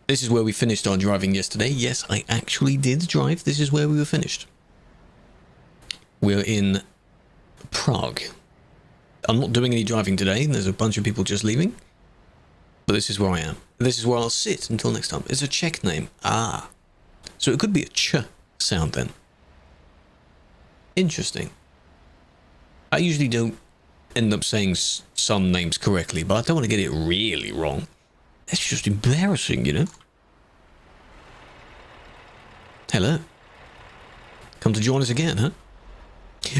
This is where we finished our driving yesterday. Yes, I actually did drive. This is where we were finished. We're in Prague. I'm not doing any driving today. There's a bunch of people just leaving. But this is where I am. This is where I'll sit until next time. It's a Czech name. Ah. So it could be a ch sound then. Interesting. I usually don't end up saying some names correctly, but I don't want to get it really wrong. That's just embarrassing, you know? Hello. Come to join us again, huh?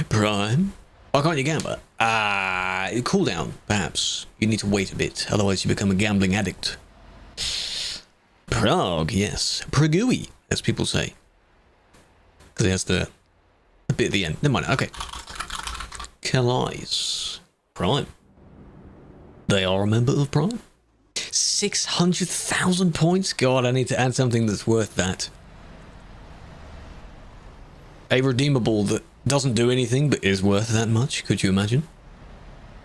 Prime? Why can't you gamble? Cool down, perhaps. You need to wait a bit, otherwise you become a gambling addict. Prague, yes. Pragui, as people say. Because it has the bit at the end. Never mind, okay. Calais. Prime. They are a member of Prime. 600,000 points? God, I need to add something that's worth that. A redeemable that doesn't do anything but is worth that much, could you imagine?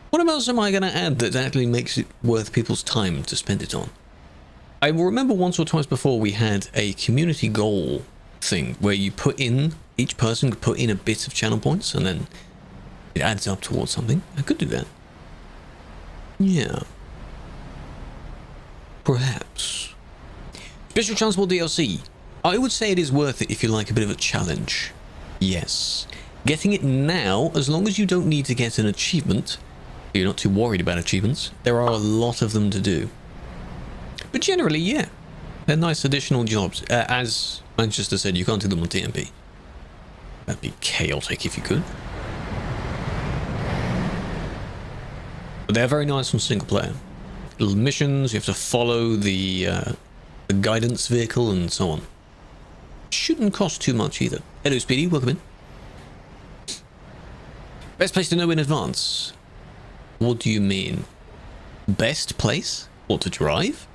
What else am I going to add that actually makes it worth people's time to spend it on? I remember once or twice before we had a community goal thing where you put in, each person could put in a bit of channel points and then it adds up towards something. I could do that. Yeah. Perhaps. Special Transport DLC. I would say it is worth it if you like a bit of a challenge. Yes. Getting it now, as long as you don't need to get an achievement, you're not too worried about achievements, there are a lot of them to do. But generally, yeah. They're nice additional jobs. As Manchester said, you can't do them on TMP. That'd be chaotic if you could. But they're very nice on single player. Little missions, you have to follow the guidance vehicle and so on. Shouldn't cost too much either. Hello Speedy, welcome in. Best place to know in advance. What do you mean? Best place? What, to drive?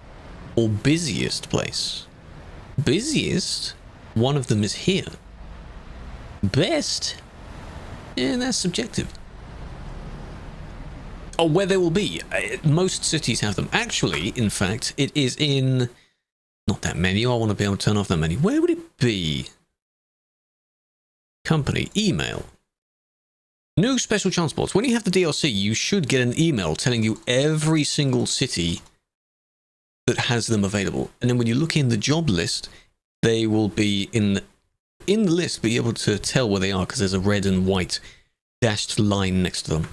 Or busiest place? Busiest? One of them is here. Best? Yeah, that's subjective. Oh, where they will be. Most cities have them. Actually, in fact, it is in... Not that many. I want to be able to turn off that many. Where would it be? Company. Email. New special transports. When you have the DLC, you should get an email telling you every single city that has them available. And then when you look in the job list, they will be in the list, be able to tell where they are because there's a red and white dashed line next to them.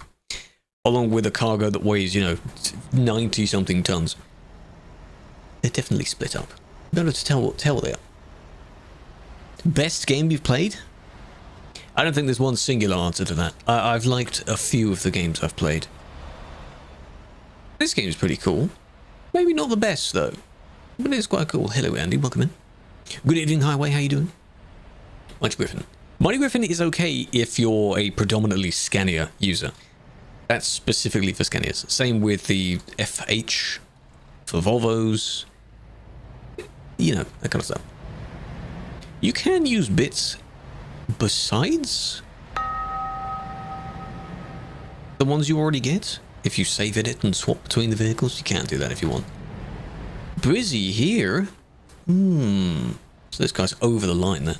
Along with a cargo that weighs, 90 something tons. They're definitely split up. Better to tell what they are. Best game you've played? I don't think there's one singular answer to that. I've liked a few of the games I've played. This game's pretty cool. Maybe not the best though, but it's quite cool. Hello Andy, welcome in. Good evening Highway, how you doing? Mighty Griffin. Mighty Griffin is okay if you're a predominantly Scania user. That's specifically for Scanias. Same with the FH for Volvos. That kind of stuff. You can use bits besides the ones you already get. If you save edit and swap between the vehicles, you can do that if you want. Busy here. So this guy's over the line there.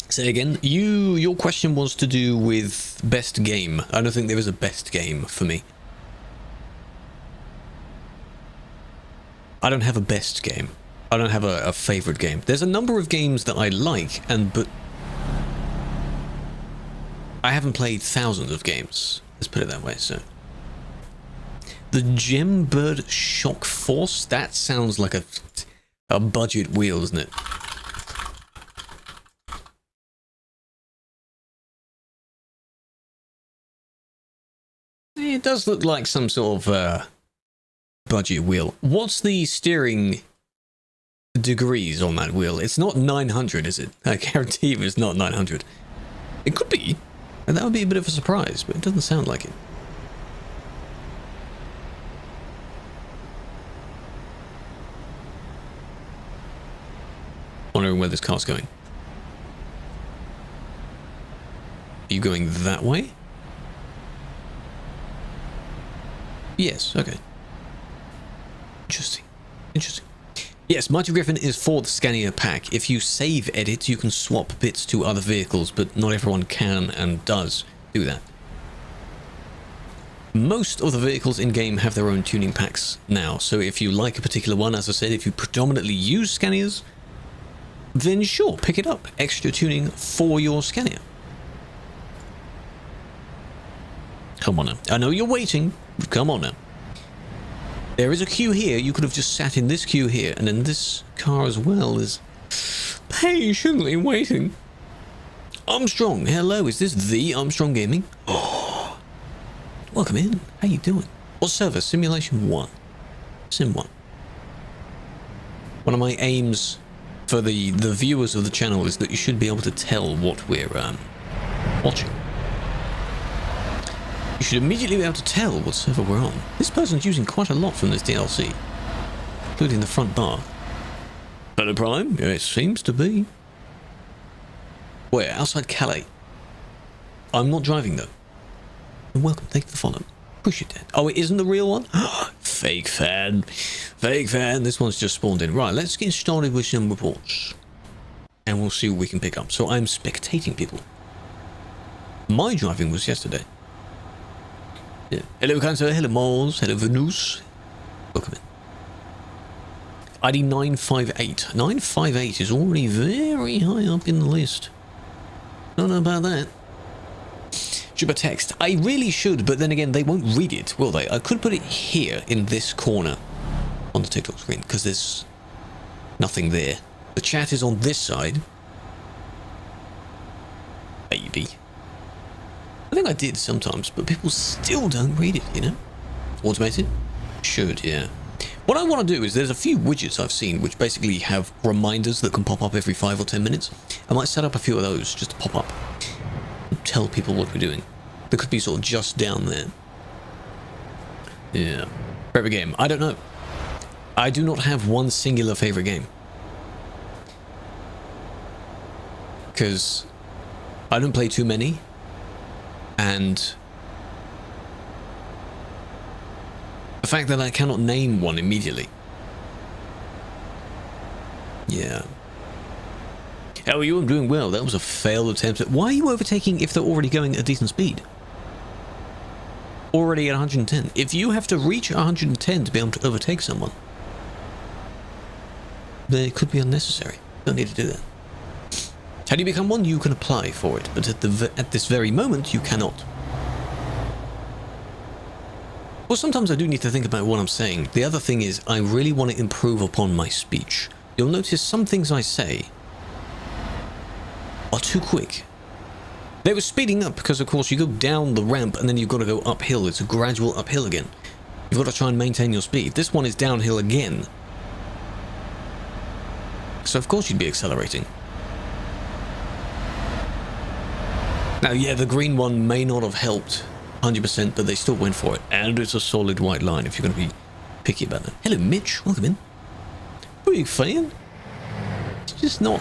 Say again. Your question was to do with best game. I don't think there is a best game for me. I don't have a best game. I don't have a favorite game. There's a number of games that I like, but I haven't played thousands of games. Let's put it that way. So, the Gembird Shock Force. That sounds like a budget wheel, doesn't it? It does look like some sort of budget wheel. What's the steering degrees on that wheel? It's not 900, is it? I guarantee you it's not 900. It could be. And that would be a bit of a surprise, but it doesn't sound like it. Wondering where this car's going. Are you going that way? Yes, okay. Interesting. Interesting. Yes, Mighty Griffin is for the Scania pack. If you save edit, you can swap bits to other vehicles, but not everyone can and does do that. Most of the vehicles in-game have their own tuning packs now, so if you like a particular one, as I said, if you predominantly use Scanias, then sure, pick it up. Extra tuning for your Scania. Come on now. I know you're waiting, but come on now. There is a queue here. You could have just sat in this queue here, and then this car as well is patiently waiting. Armstrong, hello. Is this the Armstrong Gaming? Oh, welcome in. How you doing? What server? Simulation 1. Sim 1. One of my aims for the viewers of the channel is that you should be able to tell what we're watching. You should immediately be able to tell what server we're on. This person's using quite a lot from this DLC, including the front bar. Hello, Prime. Yeah, it seems to be. Where? Outside Calais. I'm not driving, though. Welcome. Thank you for the follow. Appreciate that. Oh, it isn't the real one? Fake fan. Fake fan. This one's just spawned in. Right, let's get started with some reports. And we'll see what we can pick up. So I'm spectating people. My driving was yesterday. Yeah. Hello, Cancer. Hello, Mars. Hello, Venus. Welcome in. ID 958. 958 is already very high up in the list. Don't know about that. Super text. I really should, but then again, they won't read it, will they? I could put it here in this corner on the TikTok screen because there's nothing there. The chat is on this side. Maybe. I think I did sometimes, but people still don't read it, you know? Automated? Should, yeah. What I want to do is there's a few widgets I've seen which basically have reminders that can pop up every 5 or 10 minutes. I might set up a few of those just to pop up and tell people what we're doing. They could be sort of just down there. Yeah. Favorite game? I don't know. I do not have one singular favorite game. Because I don't play too many. And the fact that I cannot name one immediately. Yeah. How are you? I'm doing well. That was a failed attempt. Why are you overtaking if they're already going at a decent speed? Already at 110. If you have to reach 110 to be able to overtake someone, then it could be unnecessary. Don't need to do that. How do you become one? You can apply for it, but at this very moment, you cannot. Well, sometimes I do need to think about what I'm saying. The other thing is, I really want to improve upon my speech. You'll notice some things I say are too quick. They were speeding up because, of course, you go down the ramp and then you've got to go uphill. It's a gradual uphill again. You've got to try and maintain your speed. This one is downhill again. So, of course, you'd be accelerating. Now, yeah, the green one may not have helped 100%, but they still went for it. And it's a solid white line if you're going to be picky about that. Hello, Mitch. Welcome in. Big fan. It's just not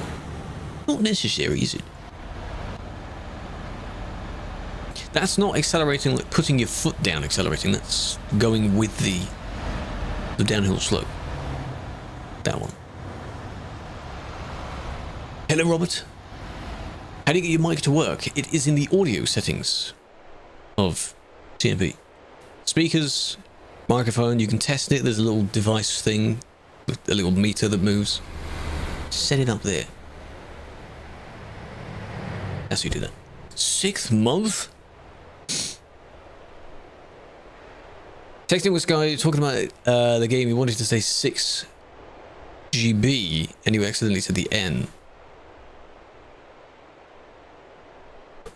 necessary, is it? That's not accelerating, like putting your foot down accelerating. That's going with the downhill slope. That one. Hello, Robert. How do you get your mic to work? It is in the audio settings of TMP. Speakers, microphone, you can test it. There's a little device thing with a little meter that moves. Set it up there. That's how you do that. 6th month? Texting with Sky, talking about the game, he wanted to say 6 GB, and you accidentally said the N.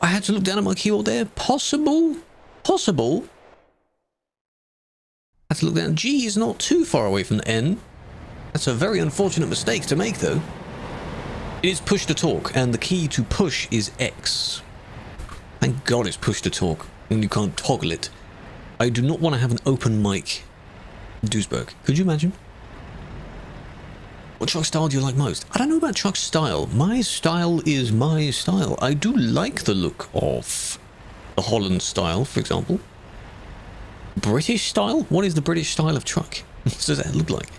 I had to look down at my keyboard there. Possible? Possible? I had to look down. G is not too far away from the N. That's a very unfortunate mistake to make, though. It is push to talk, and the key to push is X. Thank God it's push to talk, and you can't toggle it. I do not want to have an open mic in Duisburg. Could you imagine? What truck style do you like most? I don't know about truck style. My style is my style. I do like the look of the Holland style, for example. British style? What is the British style of truck? What does that look like?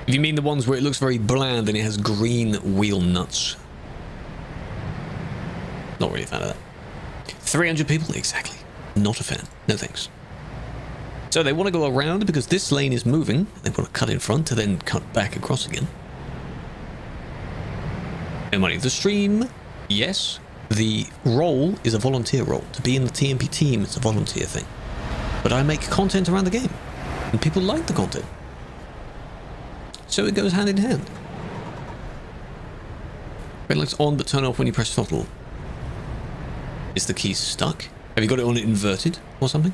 If you mean the ones where it looks very bland and it has green wheel nuts. Not really a fan of that. 300 people? Exactly. Not a fan. No thanks. So they want to go around because this lane is moving. They want to cut in front to then cut back across again. And money. The stream, yes. The role is a volunteer role. To be in the TMP team, it's a volunteer thing. But I make content around the game. And people like the content. So it goes hand in hand. Red light's on but turn off when you press throttle. Is the key stuck? Have you got it on inverted or something?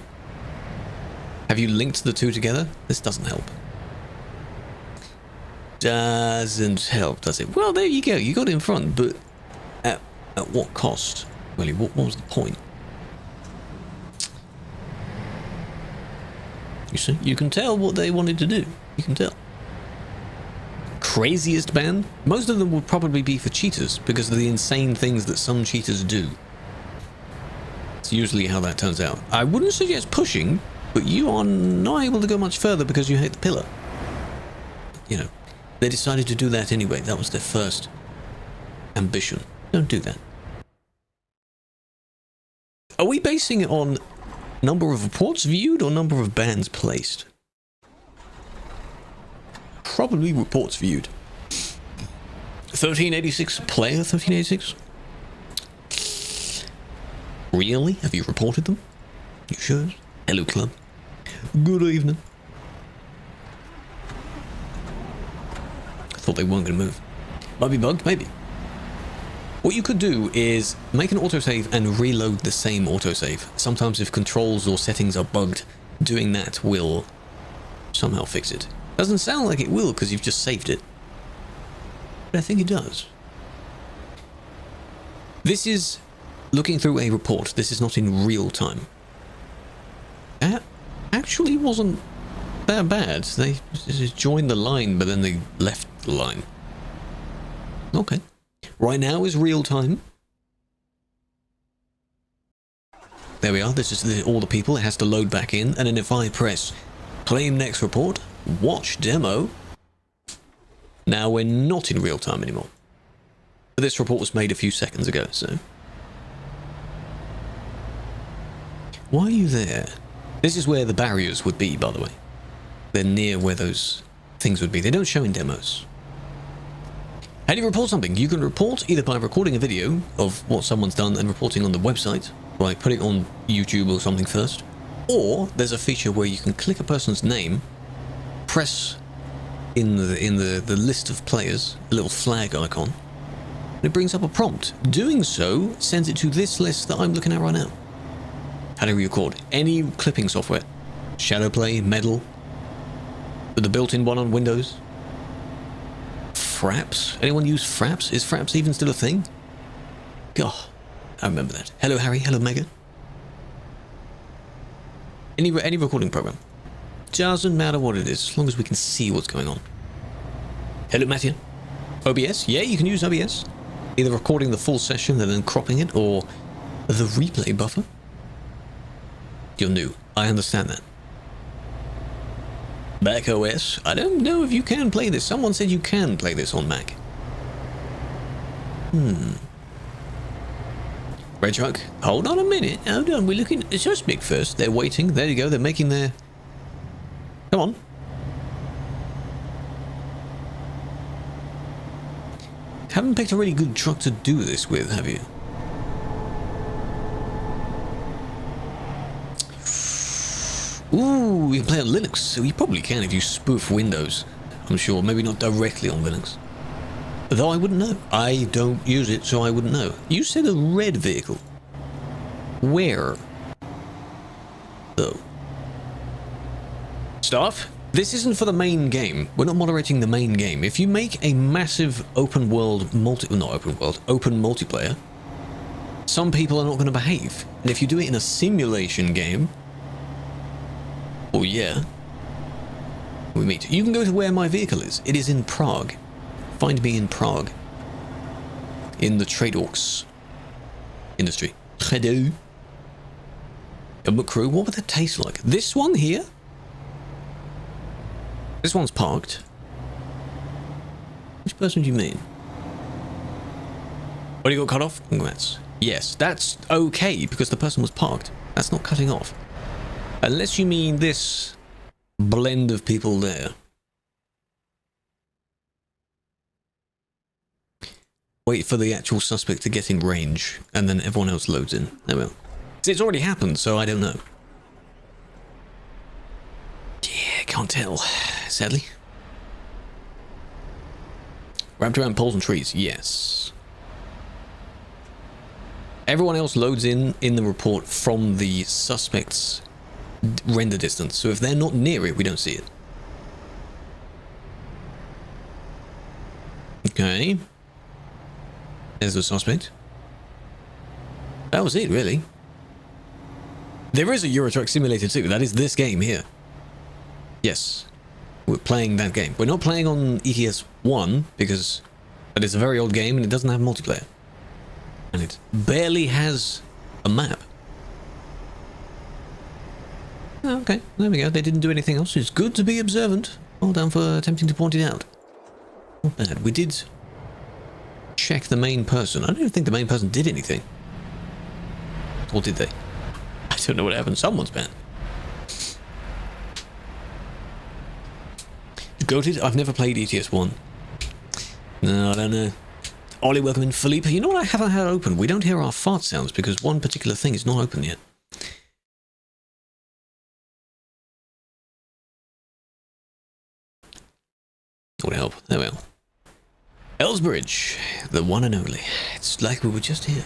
Have you linked the two together? This doesn't help. Doesn't help, does it? Well, there you go. You got it in front, but at what cost? Really, what was the point? You see, you can tell what they wanted to do. You can tell. Craziest ban? Most of them would probably be for cheaters because of the insane things that some cheaters do. It's usually how that turns out. I wouldn't suggest pushing, but you are not able to go much further because you hit the pillar. You know, they decided to do that anyway. That was their first ambition. Don't do that. Are we basing it on number of reports viewed or number of bans placed? Probably reports viewed. 1386 player 1386? Really? Have you reported them? You sure? Hello, club. Good evening. I thought they weren't going to move. Might be bugged, maybe. What you could do is make an autosave and reload the same autosave. Sometimes if controls or settings are bugged, doing that will somehow fix it. Doesn't sound like it will because you've just saved it. But I think it does. This is looking through a report. This is not in real time. That actually wasn't that bad. They just joined the line, but then they left the line. Okay. Right now is real time. There we are. This is all the people. It has to load back in. And then if I press claim next report, watch demo. Now we're not in real time anymore. But this report was made a few seconds ago, so. Why are you there? This is where the barriers would be, by the way. They're near where those things would be. They don't show in demos. How do you report something? You can report either by recording a video of what someone's done and reporting on the website, by putting it on YouTube or something first, or there's a feature where you can click a person's name, press in the list of players, a little flag icon, and it brings up a prompt. Doing so sends it to this list that I'm looking at right now. How do you record? Any clipping software. Shadowplay, Medal, with the built-in one on Windows. Fraps? Anyone use Fraps? Is Fraps even still a thing? God, I remember that. Hello Harry, hello Mega. Any recording program. Doesn't matter what it is, as long as we can see what's going on. Hello Mattia. OBS? Yeah, you can use OBS. Either recording the full session and then cropping it, or the replay buffer. You're new. I understand that. Mac OS? I don't know if you can play this. Someone said you can play this on Mac. Red Truck? Hold on a minute. Hold on. We're looking at Suspect first. They're waiting. There you go. They're making their... Come on. Haven't picked a really good truck to do this with, have you? Ooh, you can play on Linux, so you probably can if you spoof Windows. I'm sure, maybe not directly on Linux. Though I wouldn't know. I don't use it, so I wouldn't know. You said a red vehicle. Where? Though. Staff, this isn't for the main game. We're not moderating the main game. If you make a massive open multiplayer, some people are not going to behave. And if you do it in a simulation game, oh yeah, we meet. You can go to where my vehicle is. It is in Prague. Find me in Prague. In the Tradeworks industry. Hello. A McCrew, what would that taste like? This one here? This one's parked. Which person do you mean? Oh, you got cut off? Congrats. Yes, that's okay because the person was parked. That's not cutting off. Unless you mean this blend of people there. Wait for the actual suspect to get in range, and then everyone else loads in. There we go. It's already happened, so I don't know. Yeah, can't tell, sadly. Wrapped around poles and trees, yes. Everyone else loads in the report from the suspect's render distance, so if they're not near it, we don't see it. Okay. There's the suspect. That was it, really. There is a Euro Truck Simulator too. That is this game here. Yes. We're playing that game. We're not playing on ETS 1 because that is a very old game and it doesn't have multiplayer. And it barely has a map. Okay, there we go. They didn't do anything else. It's good to be observant. Well done for attempting to point it out. Not bad. We did check the main person. I don't even think the main person did anything. Or did they? I don't know what happened. Someone's banned. Goated? I've never played ETS 1. No, I don't know. Ollie, welcome in. Philippe, you know what I haven't had open? We don't hear our fart sounds because one particular thing is not open yet. Would help. There we are. Ellsbridge, the one and only. It's like we were just here.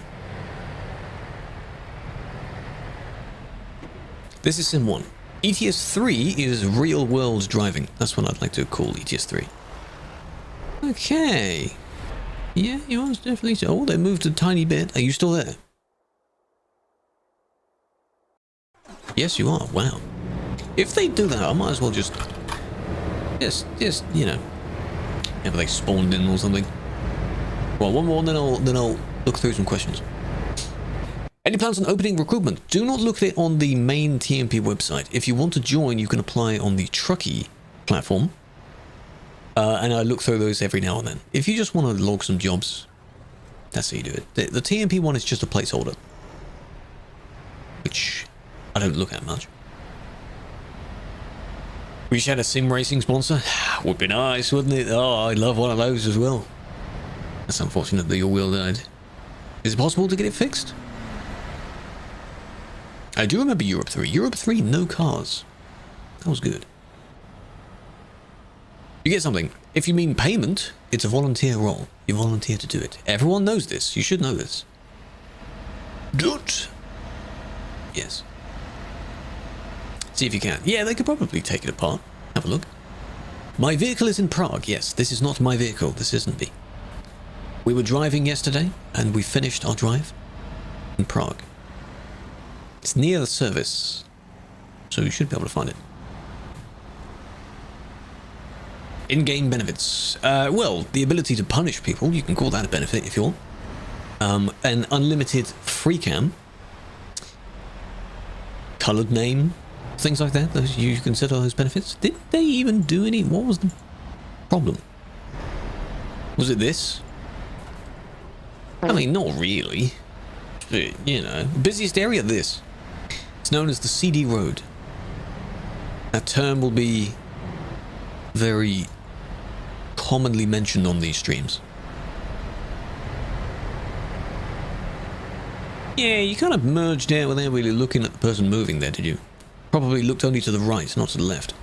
This is Sim 1. ETS 3 is real world driving. That's what I'd like to call ETS 3. Okay. Yeah, you are definitely. Oh, they moved a tiny bit. Are you still there? Yes, you are. Wow. If they do that, I might as well just, you know, have they spawned in or something. Well, one more, then I'll look through some questions. Any plans on opening recruitment? Do not look at it on the main TMP website. If you want to join, you can apply on the Truckee platform. And I look through those every now and then. If you just want to log some jobs, that's how you do it. The TMP one is just a placeholder, which I don't look at much. We should have a sim racing sponsor. Would be nice, wouldn't it? Oh, I'd love one of those as well. That's unfortunate that your wheel died. Is it possible to get it fixed? I do remember Europe 3. Europe 3, no cars. That was good. You get something. If you mean payment, it's a volunteer role. You volunteer to do it. Everyone knows this. You should know this. Good. Yes. See if you can. Yeah, they could probably take it apart. Have a look. My vehicle is in Prague. Yes, this is not my vehicle. This isn't me. We were driving yesterday, and we finished our drive in Prague. It's near the service, so you should be able to find it. In-game benefits. Well, the ability to punish people, you can call that a benefit if you want. An unlimited free cam. Coloured name. Things like that. Those, you consider those benefits. Did they even do any? What was the problem? Was it this? I mean, not really. But, you know, busiest area, this. It's known as the CD road. That term will be very commonly mentioned on these streams. Yeah, you kind of merged out without really looking at the person moving there, did you? Probably looked only to the right, not to the left.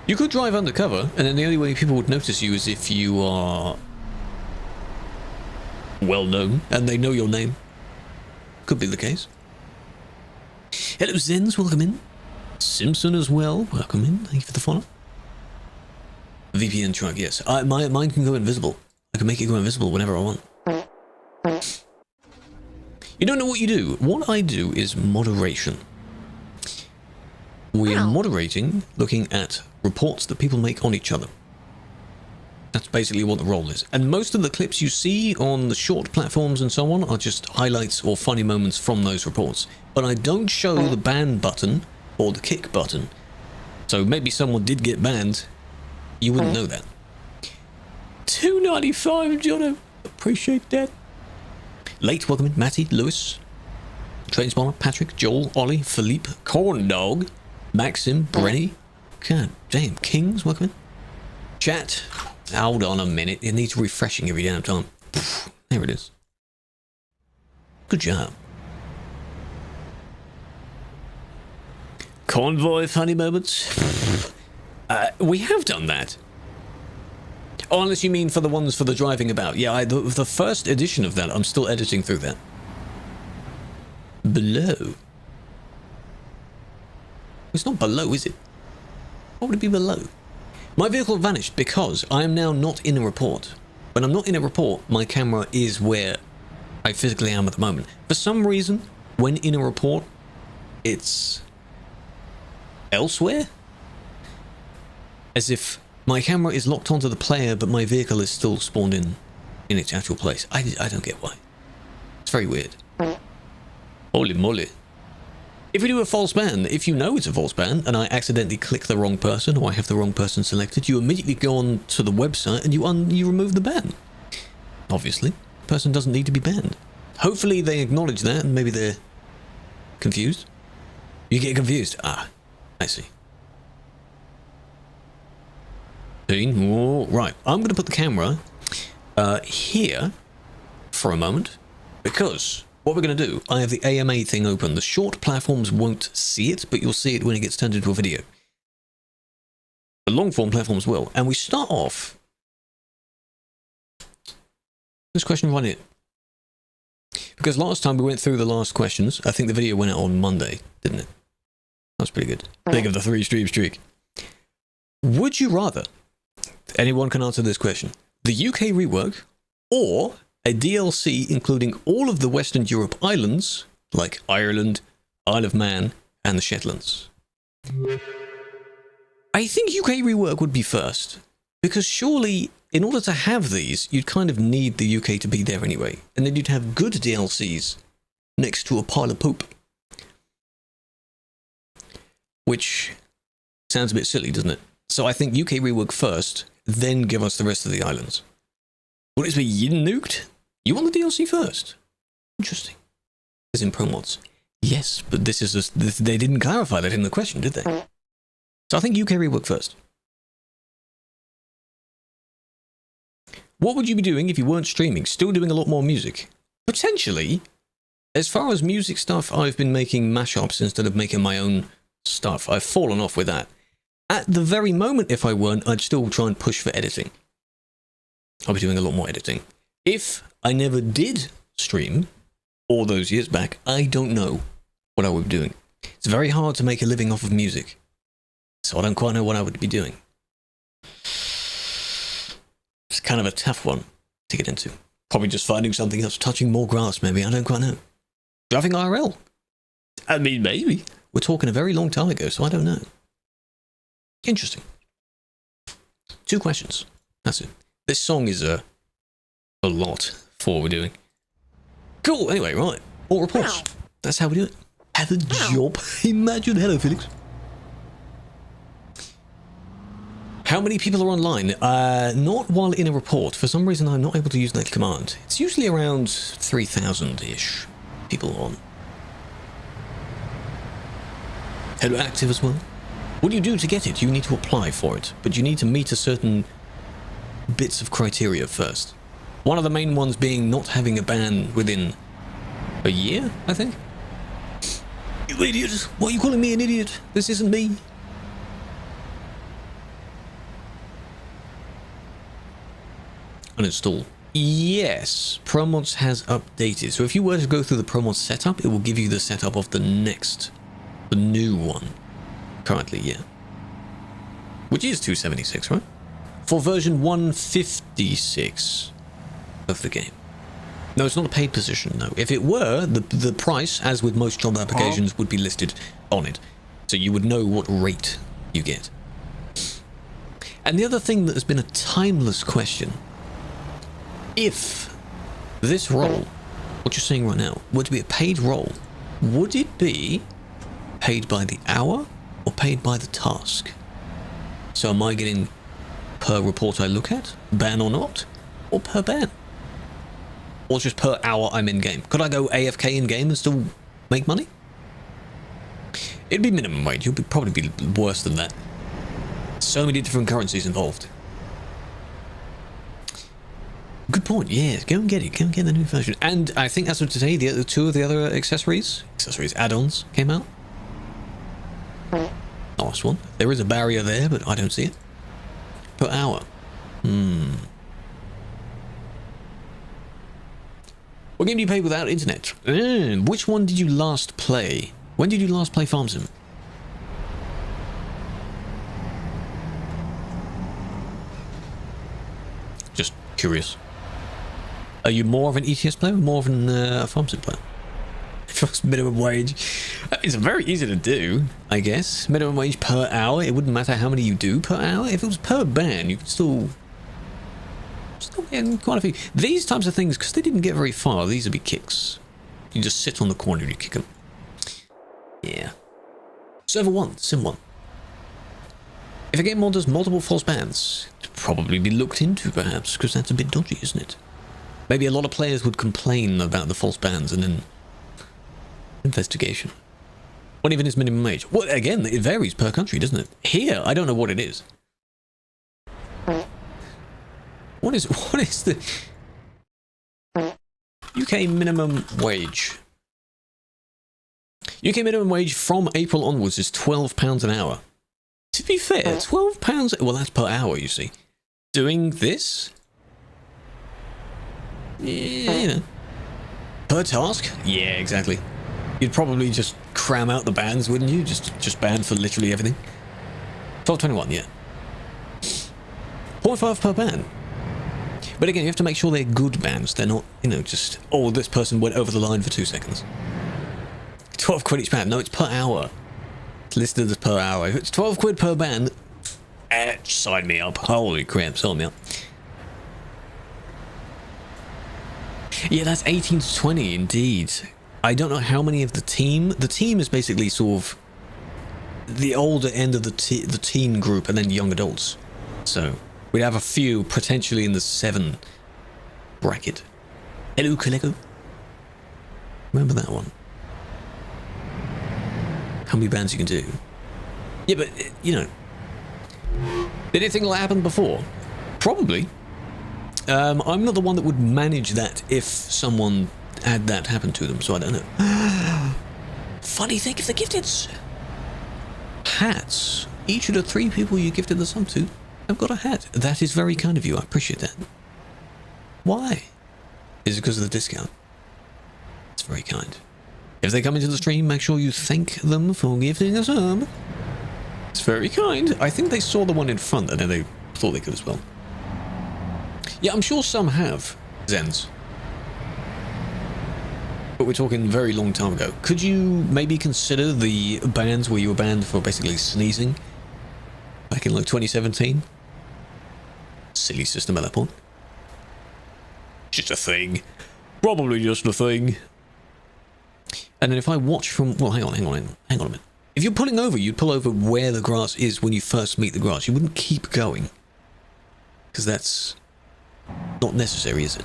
You could drive undercover, and then the only way people would notice you is if you are well known, and they know your name. Could be the case. Hello Zens, welcome in. Simpson as well, welcome in. Thank you for the follow. VPN truck, yes. Mine can go invisible. I can make it go invisible whenever I want. You don't know what you do. What I do is moderation. We are moderating, looking at reports that people make on each other. That's basically what the role is. And most of the clips you see on the short platforms and so on are just highlights or funny moments from those reports. But I don't show the ban button or the kick button. So maybe someone did get banned. You wouldn't know that. $2.95, Jono. Appreciate that. Late welcoming Matty, Lewis, Train Spawner, Patrick, Joel, Ollie, Philippe, Corn Dog, Maxim, Brenny. God damn, Kings, welcome in. Chat. Hold on a minute. It needs refreshing every damn time. There it is. Good job. Convoy funny moments. We have done that. Oh, unless you mean for the ones for the driving about. Yeah, the first edition of that, I'm still editing through that. Below. It's not below, is it? What would it be below? My vehicle vanished because I am now not in a report. When I'm not in a report, my camera is where I physically am at the moment. For some reason, when in a report, it's elsewhere. As if my camera is locked onto the player, but my vehicle is still spawned in its actual place. I don't get why. It's very weird. Holy moly. If we do a false ban, if you know it's a false ban and I accidentally click the wrong person or I have the wrong person selected, you immediately go on to the website and you remove the ban. Obviously, the person doesn't need to be banned. Hopefully they acknowledge that and maybe they're confused. You get confused. Ah, I see. Oh, right, I'm going to put the camera here for a moment because what we're going to do, I have the AMA thing open. The short platforms won't see it, but you'll see it when it gets turned into a video. The long form platforms will. And we start off this question right here. Because last time we went through the last questions, I think the video went out on Monday, didn't it? That's pretty good. Think of the 3-stream streak. Would you rather, anyone can answer this question, the UK rework or a DLC including all of the Western Europe islands, like Ireland, Isle of Man, and the Shetlands? I think UK rework would be first, because surely, in order to have these, you'd kind of need the UK to be there anyway, and then you'd have good DLCs next to a pile of poop. Which sounds a bit silly, doesn't it? So I think UK rework first, then give us the rest of the islands. Would it be yin nuked? You want the DLC first? Interesting. As in pro mods. Yes, but this is they didn't clarify that in the question, did they? So I think UK rework first. What would you be doing if you weren't streaming? Still doing a lot more music? Potentially. As far as music stuff, I've been making mashups instead of making my own stuff. I've fallen off with that. At the very moment, if I weren't, I'd still try and push for editing. I'll be doing a lot more editing. If I never did stream all those years back, I don't know what I would be doing. It's very hard to make a living off of music, so I don't quite know what I would be doing. It's kind of a tough one to get into. Probably just finding something else, touching more grass maybe, I don't quite know. Driving IRL? I mean, maybe. We're talking a very long time ago, so I don't know. Interesting. 2 questions. That's it. This song is a lot for what we're doing. Cool. Anyway, right. All reports. That's how we do it. Have a job. Imagine. Hello, Felix. How many people are online? Not while in a report. For some reason, I'm not able to use that command. It's usually around 3,000-ish people on. Hello, active as well. What do you do to get it? You need to apply for it, but you need to meet a certain bits of criteria first. One of the main ones being not having a ban within a year, I think. You idiot! Why are you calling me an idiot? This isn't me. Uninstall. Yes, ProMods has updated. So if you were to go through the ProMods setup, it will give you the setup of the new one. Currently, yeah. Which is 276, right? For version 156 of the game. No, it's not a paid position, no. If it were, the price, as with most job applications, would be listed on it. So you would know what rate you get. And the other thing that has been a timeless question, if this role, what you're seeing right now, were to be a paid role, would it be paid by the hour or paid by the task? So am I getting per report I look at, ban or not, or per ban? Or just per hour I'm in game? Could I go AFK in game and still make money? It'd be minimum wage. It would probably be worse than that. So many different currencies involved. Good point. Yeah, go and get it. Go and get the new version. And I think as of today, the two of the other accessories, add-ons came out. Nice one. There is a barrier there, but I don't see it. Per hour. What game do you play without internet? Which one did you last play? When did you last play Farm Sim? Just curious. Are you more of an ETS player or more of a Farm Sim player? First minimum wage. It's very easy to do, I guess. Minimum wage per hour. It wouldn't matter how many you do per hour. If it was per ban, you could still get quite a few. These types of things, because they didn't get very far, these would be kicks. You just sit on the corner and you kick them. Yeah. Server 1, Sim 1. If a game mod does multiple false bans, it'd probably be looked into perhaps, because that's a bit dodgy, isn't it? Maybe a lot of players would complain about the false bans and then investigation. What even is minimum wage? Well, again, it varies per country, doesn't it? Here, I don't know what it is. What is the UK minimum wage? UK minimum wage from April onwards is £12 an hour. To be fair, £12, well, that's per hour, you see. Doing this? Yeah, you know. Per task? Yeah, exactly. You'd probably just cram out the bans, wouldn't you? Just ban for literally everything. 12.21, yeah. 0.5 per ban. But again, you have to make sure they're good bans. They're not, you know, just, oh, this person went over the line for 2 seconds. 12 quid each ban. No, it's per hour. It's listed as per hour. If it's 12 quid per ban, sign me up. Holy crap, sign me up. Yeah, that's 18 to 20, indeed. I don't know how many of the team. The team is basically sort of the older end of the teen group and then young adults. So we'd have a few potentially in the 7 bracket. Hello, Kaleko. Remember that one? How many bands you can do? Yeah, but, you know. Did anything like happen before? Probably. I'm not the one that would manage that if someone had that happen to them, so I don't know. Funny thing of the gifteds. Hats. Each of the 3 people you gifted the sum to have got a hat. That is very kind of you. I appreciate that. Why? Is it because of the discount? It's very kind. If they come into the stream, make sure you thank them for gifting a sub. It's very kind. I think they saw the one in front and then they thought they could as well. Yeah, I'm sure some have, Zens. But we're talking very long time ago. Could you maybe consider the bans where you were banned for basically sneezing? Back in like 2017? Silly system at that point. Just a thing. Probably just a thing. And then if I watch from... Well, hang on a minute. If you're pulling over, you'd pull over where the grass is when you first meet the grass. You wouldn't keep going. Because that's not necessary, is it?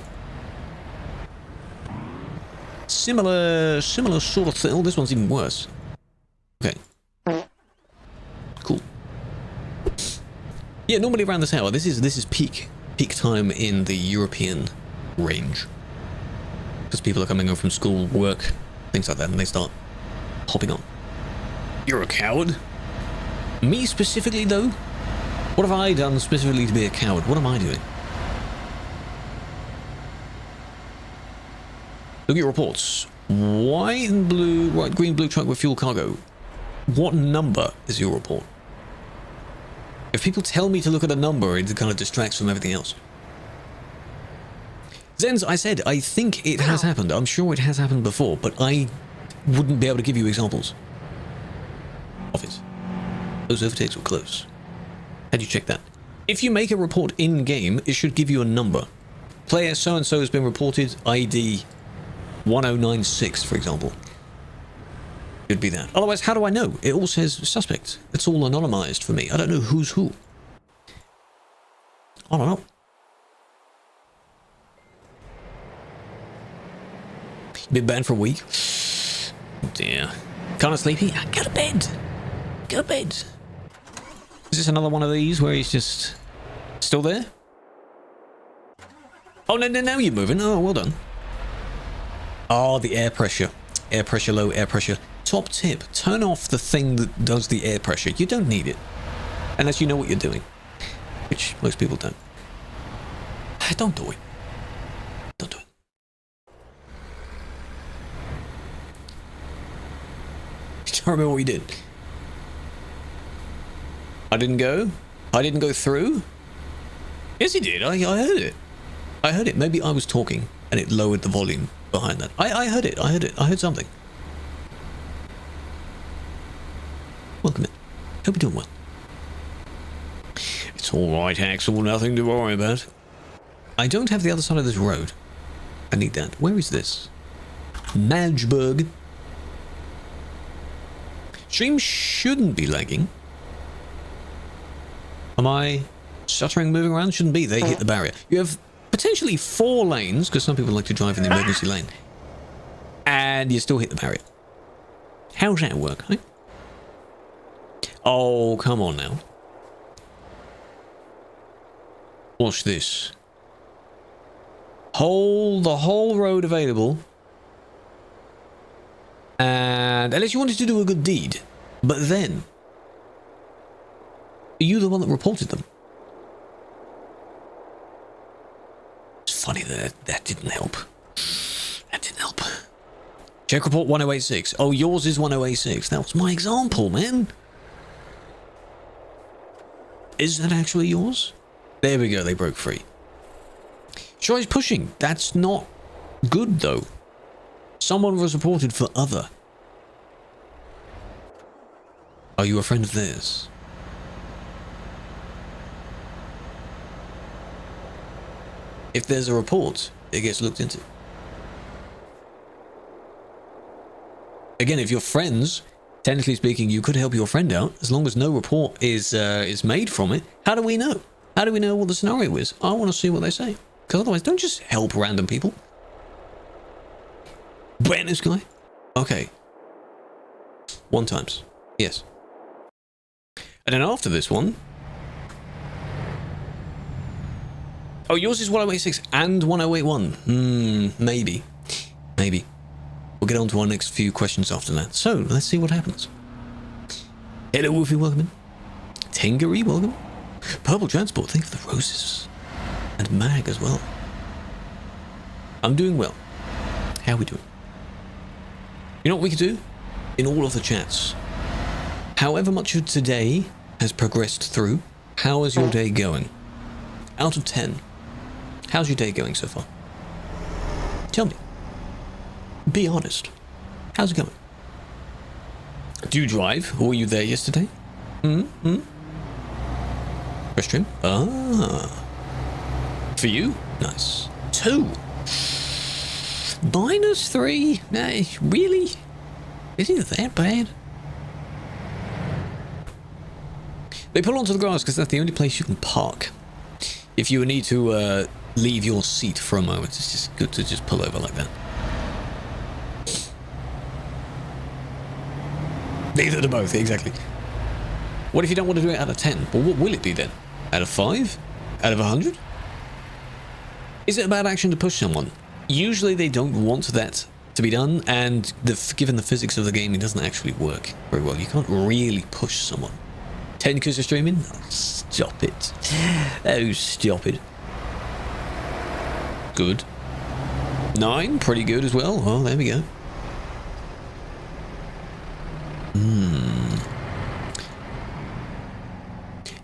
Similar sort of thing. Oh, this one's even worse. Okay. Cool. Yeah, normally around this hour. This is peak time in the European range. Because people are coming home from school, work, things like that, and they start hopping on. You're a coward? Me specifically, though? What have I done specifically to be a coward? What am I doing? Look at your reports. White and blue, white, green, blue truck with fuel cargo. What number is your report? If people tell me to look at a number, it kind of distracts from everything else. Zens, I said, I think it has happened. I'm sure it has happened before, but I wouldn't be able to give you examples of it. Those overtakes were close. How'd you check that? If you make a report in-game, it should give you a number. Player so-and-so has been reported, ID 1096, for example. Could be that. Otherwise, how do I know? It all says suspect. It's all anonymized for me. I don't know who's who. I don't know. Been banned for a week. Oh dear. Kind of sleepy? Go to bed. Go to bed. Is this another one of these where he's just still there? Oh, no, now you're moving. Oh, well done. Oh, the air pressure. Air pressure low, air pressure. Top tip, turn off the thing that does the air pressure. You don't need it. Unless you know what you're doing. Which most people don't. Don't do it. Don't do it. I can't remember what you did. I didn't go? I didn't go through? Yes, he did. I heard it. I heard it. Maybe I was talking and it lowered the volume behind that. I heard it. I heard it. I heard something. Welcome in. Hope you're doing well. It's all right, Axel. Nothing to worry about. I don't have the other side of this road. I need that. Where is this? Magburg. Stream shouldn't be lagging. Am I stuttering, moving around? Shouldn't be. They hit the barrier. You have potentially 4 lanes, because some people like to drive in the emergency lane. And you still hit the barrier. How's that work, eh? Oh, come on now. Watch this. The whole road available. And unless you wanted to do a good deed. But then, are you the one that reported them? It's funny that didn't help. That didn't help. Check report 1086. Oh, yours is 1086. That was my example, man. Is that actually yours? There we go, they broke free. Tries pushing. That's not good, though. Someone was reported for other. Are you a friend of theirs? If there's a report, it gets looked into. Again, if you're friends, technically speaking, you could help your friend out as long as no report is made from it. How do we know? How do we know what the scenario is? I want to see what they say. Because otherwise, don't just help random people. Brand new guy? Okay. 1 times. Yes. And then after this one... Oh, yours is 1086 and 1081. Maybe. Maybe. We'll get on to our next few questions after that. So, let's see what happens. Hello, Wolfie, welcome in. Tengaree, welcome. Purple Transport, thank you for the roses. And Mag as well. I'm doing well. How are we doing? You know what we could do? In all of the chats. However much of today has progressed through, how is your day going? Out of 10, how's your day going so far? Tell me. Be honest. How's it going? Do you drive? Or were you there yesterday? Question? Ah. For you? Nice. 2. -3? Nah, really? Is it that bad? They pull onto the grass because that's the only place you can park. If you need to leave your seat for a moment, it's just good to just pull over like that. Neither to both, exactly. What if you don't want to do it out of 10? Well, what will it be then? Out of 5? Out of 100? Is it a bad action to push someone? Usually they don't want that to be done, and given the physics of the game, it doesn't actually work very well. You can't really push someone. 10 because you're streaming? Oh, stop it. Oh, stop it. Good. 9, pretty good as well. Oh, there we go.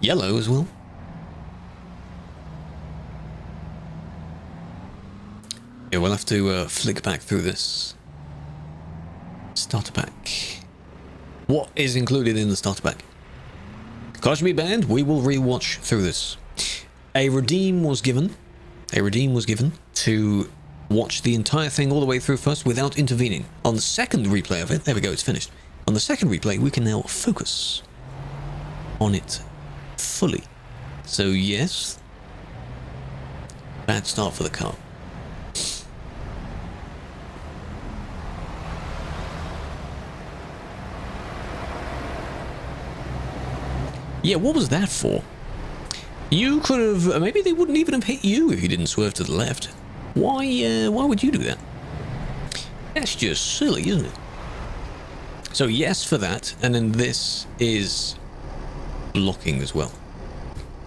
Yellow as well. Yeah, we'll have to flick back through this. Starter pack. What is included in the starter pack? Caution me banned, we will rewatch through this. A redeem was given. A redeem was given to watch the entire thing all the way through first without intervening. On the second replay of it, there we go, it's finished. On the second replay, we can now focus on it fully. So yes, bad start for the car. Yeah, what was that for? You could have, maybe they wouldn't even have hit you if you didn't swerve to the left. Why would you do that? That's just silly, isn't it? So yes for that, and then this is blocking as well.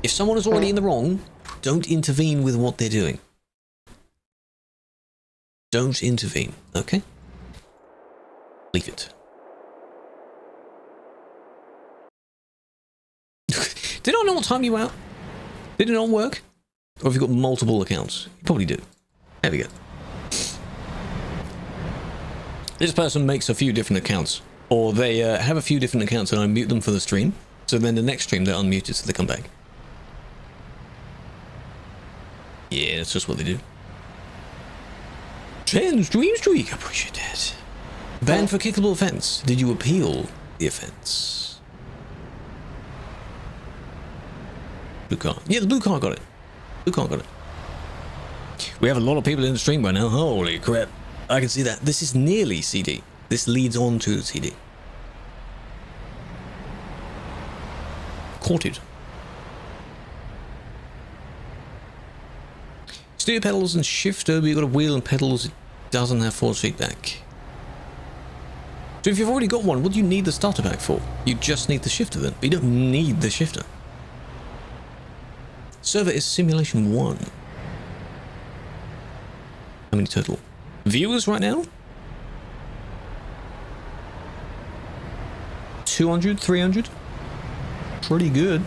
If someone is already in the wrong, don't intervene with what they're doing. Don't intervene, okay? Leave it. Did I not time you out? Did it not work? Or have you got multiple accounts? You probably do. There we go. This person makes a few different accounts. Or they have a few different accounts and I mute them for the stream. So then the next stream they're unmuted so they come back. Yeah, that's just what they do. 10 stream streak, I appreciate that. Banned for kickable offense. Did you appeal the offense? Blue car. Yeah, the blue car got it. Blue car got it. We have a lot of people in the stream right now. Holy crap. I can see that. This is nearly CD. This leads on to the CD. Caught it. Steer pedals and shifter, but you've got a wheel and pedals. It doesn't have force feedback. So if you've already got one, what do you need the starter pack for? You just need the shifter then. But you don't need the shifter. Server is simulation 1. How many total? Viewers right now? 200, 300? Pretty good.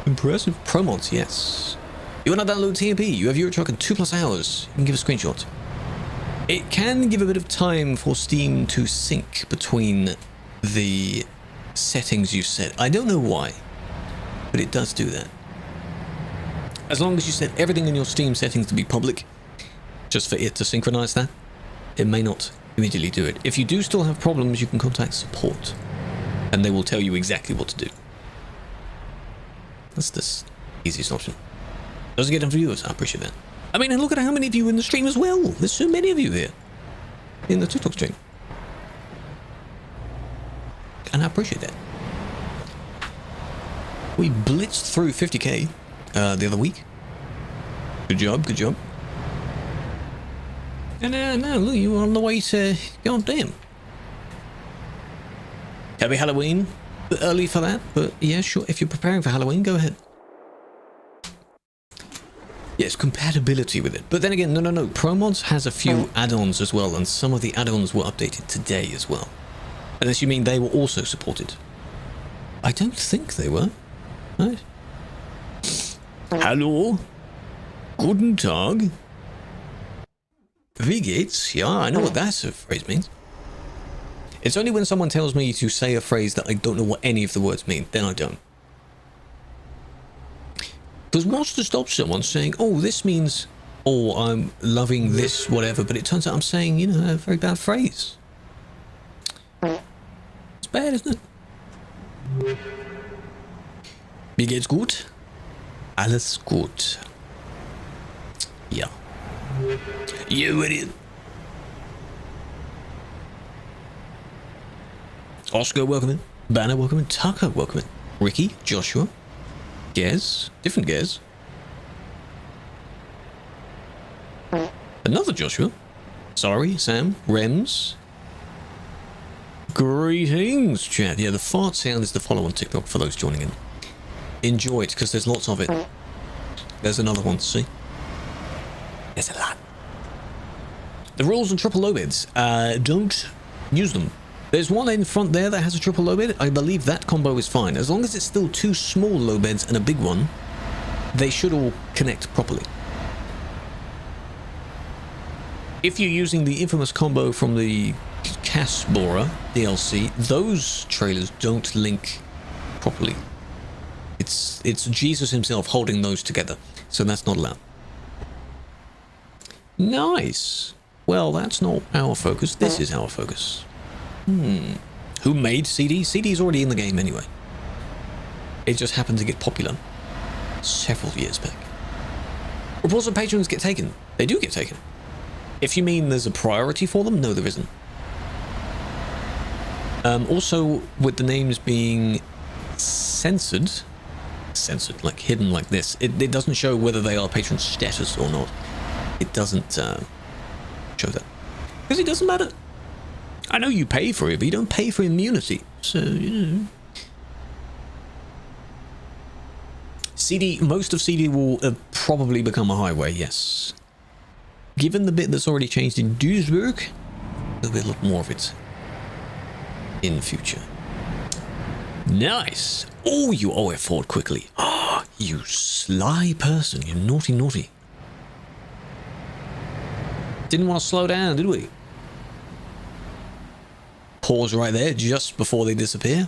Impressive. Promods, yes. You want to download TMP? You have Euro Truck in 2+ hours. You can give a screenshot. It can give a bit of time for Steam to sync between the settings you set. I don't know why, but it does do that. As long as you set everything in your Steam settings to be public, just for it to synchronize that, it may not immediately do it. If you do still have problems, you can contact support, and they will tell you exactly what to do. That's the easiest option. Doesn't get enough viewers, I appreciate that. I mean, and look at how many of you in the stream as well. There's so many of you here in the TikTok stream. And I appreciate that. We blitzed through 50k the other week. Good job, good job. And now look, you were on the way to... God damn. Happy Halloween. A bit early for that, but yeah, sure. If you're preparing for Halloween, go ahead. Yes, compatibility with it. But then again, no. ProMods has a few add-ons as well, and some of the add-ons were updated today as well. Unless you mean they were also supported. I don't think they were. Right. Hallo? Guten Tag? Wie geht's? Yeah, I know what that phrase means. It's only when someone tells me to say a phrase that I don't know what any of the words mean, then I don't. Because what's to stop someone saying, oh, this means, oh, I'm loving this, whatever, but it turns out I'm saying, you know, a very bad phrase. It's bad, isn't it? Mir geht's gut? Alles gut. Ja. You idiot. Oscar, welcome in. Banner, welcome in. Tucker, welcome in. Ricky, Joshua, Gez, different Gez. Another Joshua. Sorry, Sam, Rems. Greetings, chat. Yeah, the fart sound is the follow on TikTok for those joining in. Enjoy it, because there's lots of it. There's another one, see? There's a lot. The rules on triple low beds. Don't use them. There's one in front there that has a triple low bed. I believe that combo is fine. As long as it's still two small low beds and a big one, they should all connect properly. If you're using the infamous combo from the Casbora DLC, those trailers don't link properly. It's Jesus himself holding those together, so that's not allowed. Nice. Well, that's not our focus. This is our focus. Who made CD? CD's already in the game anyway. It just happened to get popular several years back. Reports of patrons get taken. They do get taken. If you mean there's a priority for them, no, there isn't. Also, with the names being censored, like hidden like this, it doesn't show whether they are patron status or not. It doesn't show that. Because it doesn't matter. I know you pay for it, but you don't pay for immunity. So, you know. CD, most of CD will probably become a highway, yes. Given the bit that's already changed in Duisburg, there'll be a lot more of it in future. Nice. Oh, you OF forward quickly. Ah, oh, you sly person. You naughty, naughty. Didn't want to slow down, did we? Pause right there just before they disappear.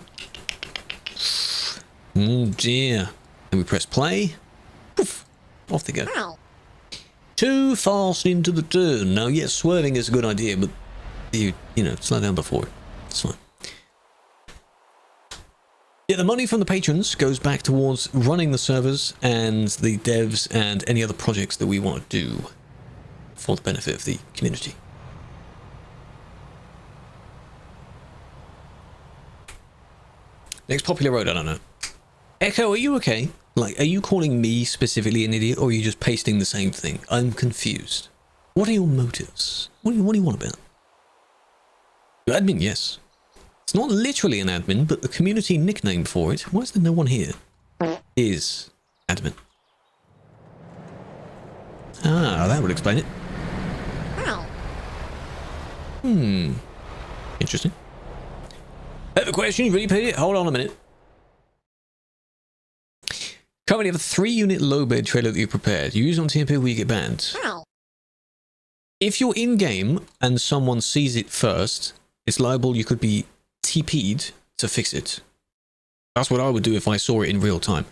Oh dear. Then we press play. Poof. Off they go. Ow. Too fast into the turn. Now, yes, swerving is a good idea, but you know, slow down before it. It's fine. Yeah, the money from the patrons goes back towards running the servers and the devs and any other projects that we want to do for the benefit of the community. Next popular road, I don't know. Echo, are you okay? Like, are you calling me specifically an idiot, or are you just pasting the same thing? I'm confused. What are your motives? What do you want about? Admin, yes. It's not literally an admin, but the community nickname for it, why is there no one here, is admin. Ah, that would explain it. Interesting. I have a question, you really paid it? Hold on a minute. Currently have a 3-unit low bed trailer that you prepared. You use it on TMP where you get banned. If you're in-game and someone sees it first, it's liable you could be TP'd to fix it. That's what I would do if I saw it in real time.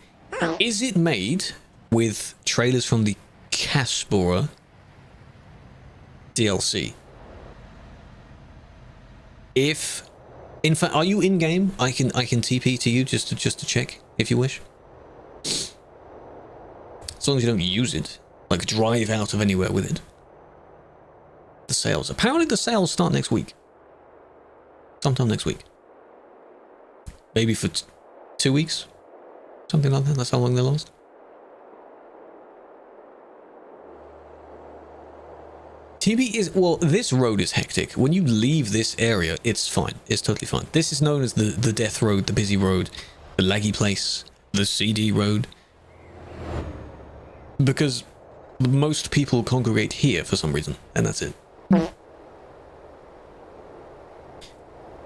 Is it made with trailers from the Caspora DLC? If, in fact, are you in game? I can TP to you just to check if you wish. As long as you don't use it, like drive out of anywhere with it. The sales. Apparently the sales start next week. Sometime next week. Maybe for 2 weeks. Something like that. That's how long they last. TB is, well, this road is hectic. When you leave this area, it's fine. It's totally fine. This is known as the death road, the busy road, the laggy place, the CD road. Because most people congregate here for some reason, and that's it.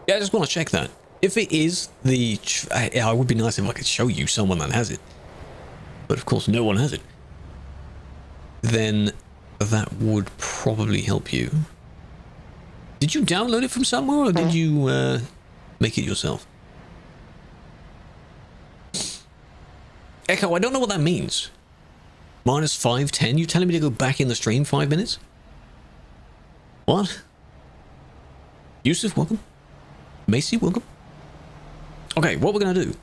Yeah, I just want to check that. If it is the... it would be nice if I could show you someone that has it. But of course, no one has it. Then that would probably help you. Did you download it from somewhere, or did you make it yourself? Echo, I don't know what that means. Minus 510? You telling me to go back in the stream 5 minutes? What? Yusuf, welcome. Macy, welcome. Okay, what we're going to do...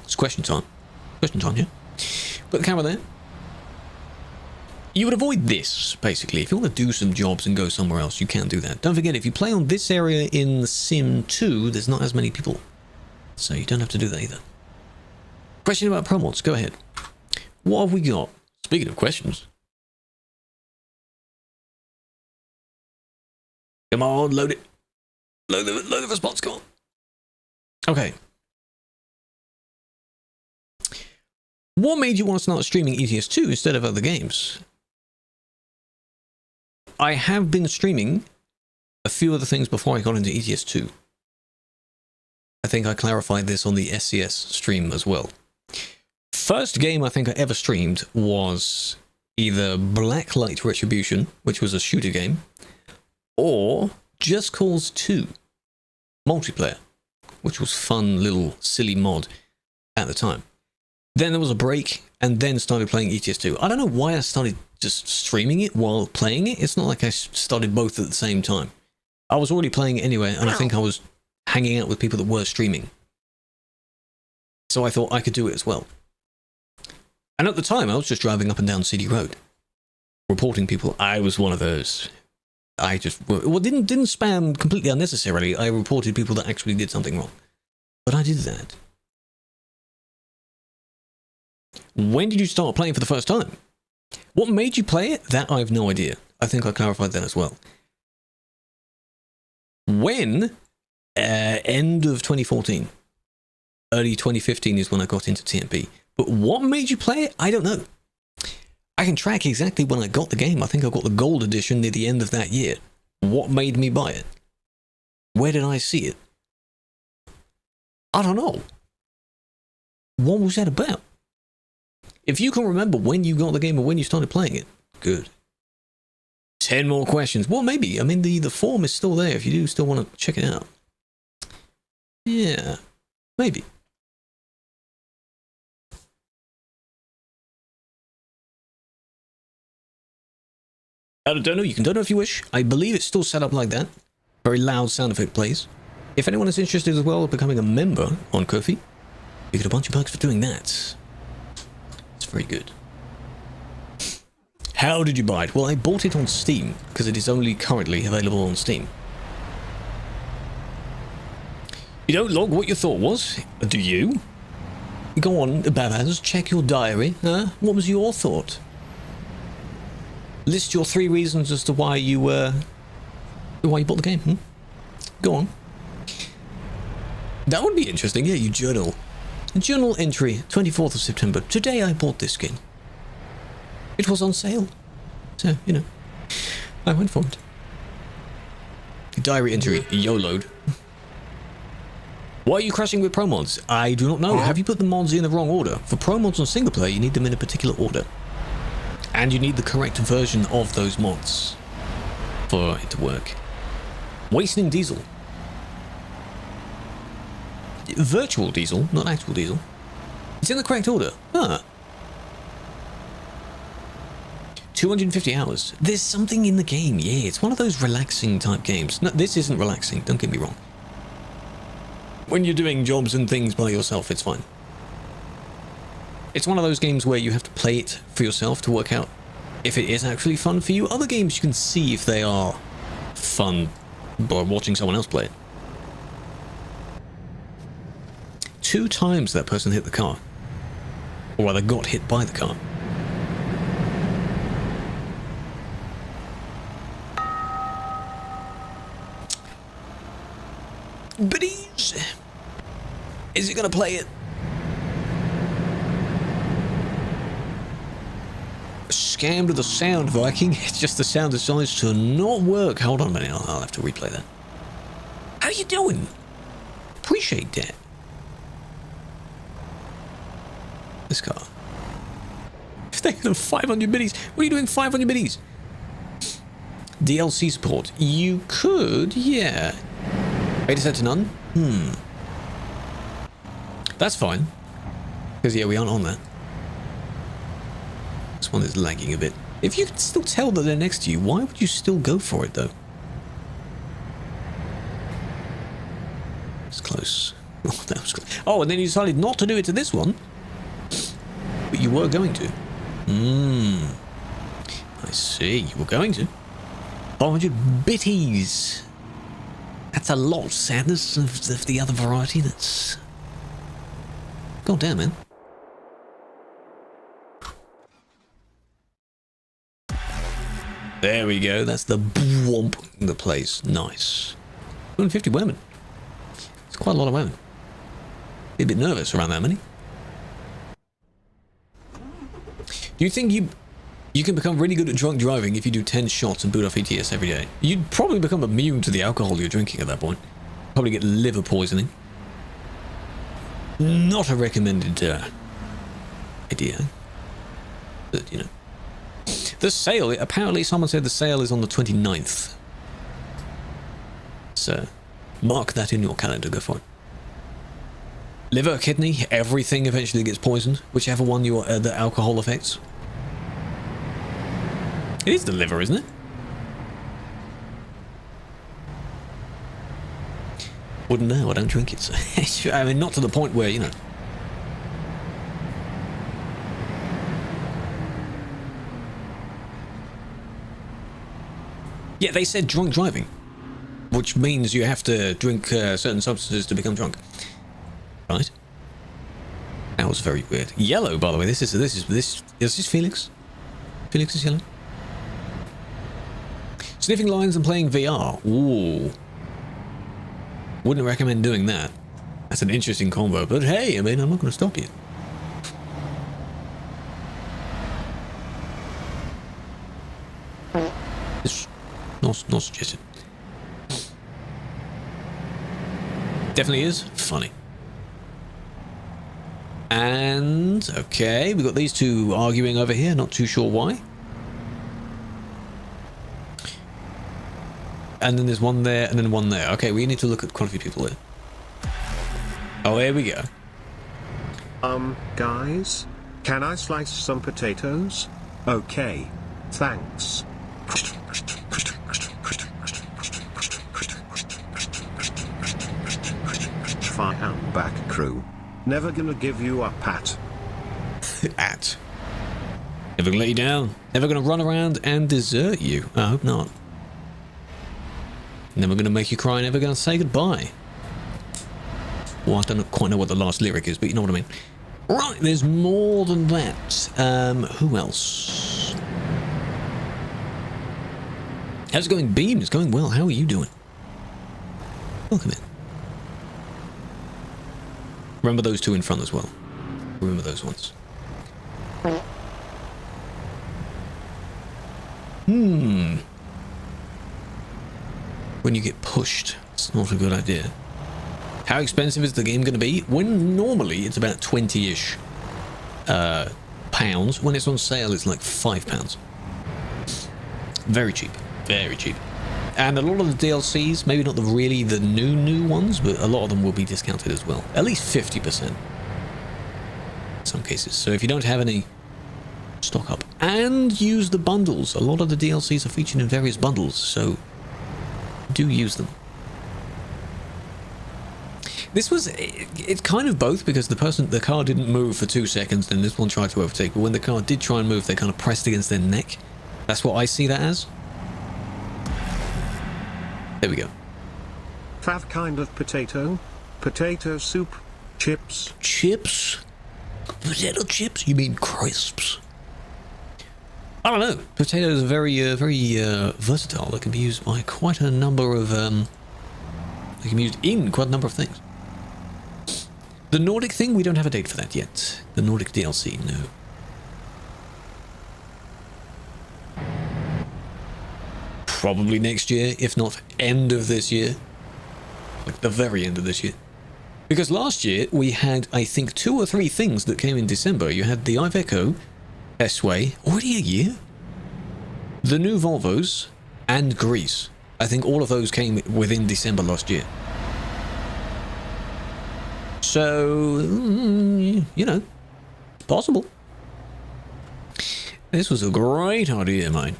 It's question time. Question time, yeah? Put the camera there. You would avoid this, basically. If you want to do some jobs and go somewhere else, you can do that. Don't forget, if you play on this area in Sim 2, there's not as many people. So you don't have to do that either. Question about pro mods, go ahead. What have we got? Speaking of questions. Come on, load it. Load the response call. Okay. What made you want to start streaming ETS2 instead of other games? I have been streaming a few other things before I got into ETS2. I think I clarified this on the SCS stream as well. First game I think I ever streamed was either Blacklight Retribution, which was a shooter game, or Just Cause 2 multiplayer, which was fun little silly mod at the time. Then there was a break, and then started playing ETS2. I don't know why I started just streaming it while playing it. It's not like I started both at the same time. I was already playing it anyway, and I think I was hanging out with people that were streaming. So I thought I could do it as well. And at the time, I was just driving up and down CD Road, reporting people. I was one of those. I just, well, didn't spam completely unnecessarily. I reported people that actually did something wrong. But I did that. When did you start playing for the first time? What made you play it? That I have no idea. I think I clarified that as well. When? End of 2014. Early 2015 is when I got into TMP. But what made you play it? I don't know. I can track exactly when I got the game. I think I got the gold edition near the end of that year. What made me buy it? Where did I see it? I don't know. What was that about? If you can remember when you got the game or when you started playing it, good. 10 more questions. Well, maybe. I mean, the form is still there if you do still want to check it out. Yeah, maybe. I don't know. You can don't know if you wish. I believe it's still set up like that. Very loud sound effect plays. If anyone is interested as well in becoming a member on Ko-fi, you get a bunch of perks for doing that. It's very good. How did you buy it? Well, I bought it on Steam because it is only currently available on Steam. You don't log what your thought was, do you? Go on, Babaz, check your diary. Huh? What was your thought? List your 3 reasons as to why you bought the game. Go on. That would be interesting. Yeah, you journal. Journal entry, 24th of September. Today I bought this game. It was on sale. So, you know, I went for it. Diary entry, YOLO'd. Why are you crashing with pro mods? I do not know. Have you put the mods in the wrong order? For pro mods on single player, you need them in a particular order. And you need the correct version of those mods for it to work. Wasting diesel. Virtual diesel, not actual diesel. It's in the correct order. Huh. 250 hours. There's something in the game. Yeah, it's one of those relaxing type games. No, this isn't relaxing, don't get me wrong. When you're doing jobs and things by yourself, it's fine. It's one of those games where you have to play it for yourself to work out if it is actually fun for you. Other games you can see if they are fun by watching someone else play it. 2 times that person hit the car. Or rather got hit by the car. Biddies! Is he gonna play it? Scammed with the sound, Viking. It's just the sound decides to not work. Hold on a minute, I'll have to replay that. How you doing? Appreciate that. This car. Staying on 500 biddies. What are you doing 500 biddies? DLC support. You could, yeah. Beta set to none? That's fine. Because, yeah, we aren't on that. This one is lagging a bit. If you can still tell that they're next to you, why would you still go for it, though? It's close. Oh, that was close. Oh, and then you decided not to do it to this one. But you were going to. I see. You were going to. 500 bitties. That's a lot, sadness of the other variety. That's... God damn, man. There we go. That's the womp in the place. Nice. 250 women. It's quite a lot of women. Be a bit nervous around that many. Do you think you can become really good at drunk driving if you do 10 shots and boot off ETS every day? You'd probably become immune to the alcohol you're drinking at that point. Probably get liver poisoning. Not a recommended idea. But, you know. The sale, apparently someone said the sale is on the 29th. So, mark that in your calendar, go for it. Liver, kidney, everything eventually gets poisoned, whichever one the alcohol affects. It is the liver, isn't it? Wouldn't know, I don't drink it. So I mean, not to the point where, you know. Yeah, they said drunk driving, which means you have to drink certain substances to become drunk. Right? That was very weird. Yellow, by the way. Is this Felix? Felix is yellow. Sniffing lines and playing VR. Ooh. Wouldn't recommend doing that. That's an interesting combo, but hey, I mean, I'm not going to stop you. It's not suggested. Definitely is funny. And okay, we've got these two arguing over here, not too sure why. And then there's one there, and then one there. Okay, we need to look at quite a few people here. Oh, here we go. Guys? Can I slice some potatoes? Okay. Thanks. Fine back, crew. Never gonna give you a pat. At. Never gonna let you down. Never gonna run around and desert you. I hope not. Never gonna make you cry, never gonna say goodbye. Well, I don't quite know what the last lyric is, but you know what I mean. Right, there's more than that. Who else? How's it going, Beam? It's going well. How are you doing? Welcome in. Remember those two in front as well. Remember those ones. When you get pushed, it's not a good idea. How expensive is the game going to be? When normally it's about 20-ish pounds. When it's on sale, it's like £5. Very cheap. Very cheap. And a lot of the DLCs, maybe not really the new ones, but a lot of them will be discounted as well. At least 50% in some cases. So if you don't have any, stock up. And use the bundles. A lot of the DLCs are featured in various bundles, so do use them. This was, it's kind of both, because the car didn't move for 2 seconds, then this one tried to overtake, but when the car did try and move, they kind of pressed against their neck. That's what I see that as. There we go. Fav kind of potato? Potato soup? Chips? Chips? Potato chips? You mean crisps? I don't know. Potatoes are very versatile. They can be used by quite a number of, they can be used in quite a number of things. The Nordic thing, we don't have a date for that yet. The Nordic DLC, no. Probably next year, if not end of this year. Like the very end of this year. Because last year, we had, I think, 2 or 3 things that came in December. You had the Iveco, S-Way, already a year? The new Volvos, and Greece. I think all of those came within December last year. So, you know, it's possible. This was a great idea, mate.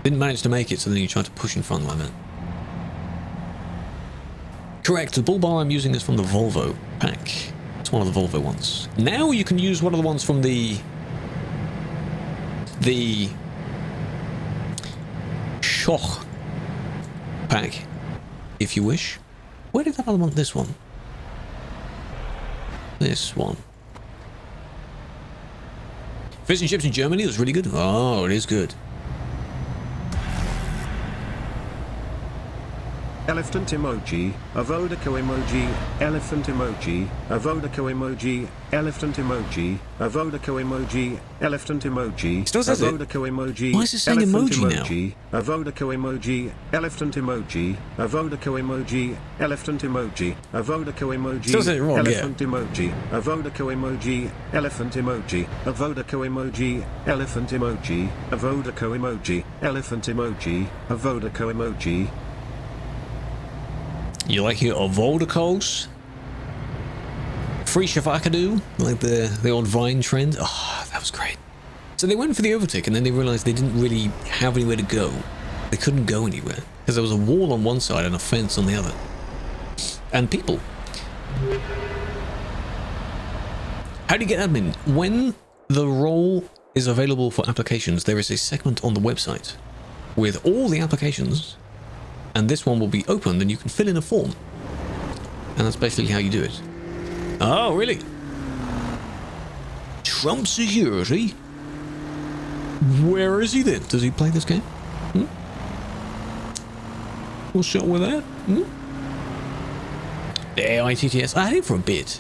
Didn't manage to make it, so then you tried to push in front like that. Correct, the bull bar I'm using is from the Volvo pack. It's one of the Volvo ones. Now you can use one of the ones from the Schoch pack, if you wish. Where did I want this one? This one. Fish and chips in Germany was really good. Oh, it is good. Elephant emoji, a Vodako emoji, elephant emoji, a Vodako emoji, elephant emoji, a Vodako emoji, elephant emoji, Still says a it. Vodako emoji, Why is it saying elephant emoji now? a Vodako emoji, elephant emoji, a Vodako emoji, elephant emoji, a Vodako emoji, Still says it wrong, elephant emoji, a Vodako emoji, elephant emoji, a Vodako emoji, elephant emoji, a Vodako emoji, elephant emoji, a Vodako emoji. You like your avocados? free shavakadu, like the old Vine trend. Oh, that was great. So they went for the overtake, and then they realized they didn't really have anywhere to go. They couldn't go anywhere because there was a wall on one side and a fence on the other, and people. How do you get admin? When the role is available for applications, there is a segment on the website with all the applications, and this one will be opened, and you can fill in a form, and that's basically how you do it. Oh, really? Trump security? Where is he then? Does he play this game? What's up with that? Yeah, ITTS. I had it for a bit.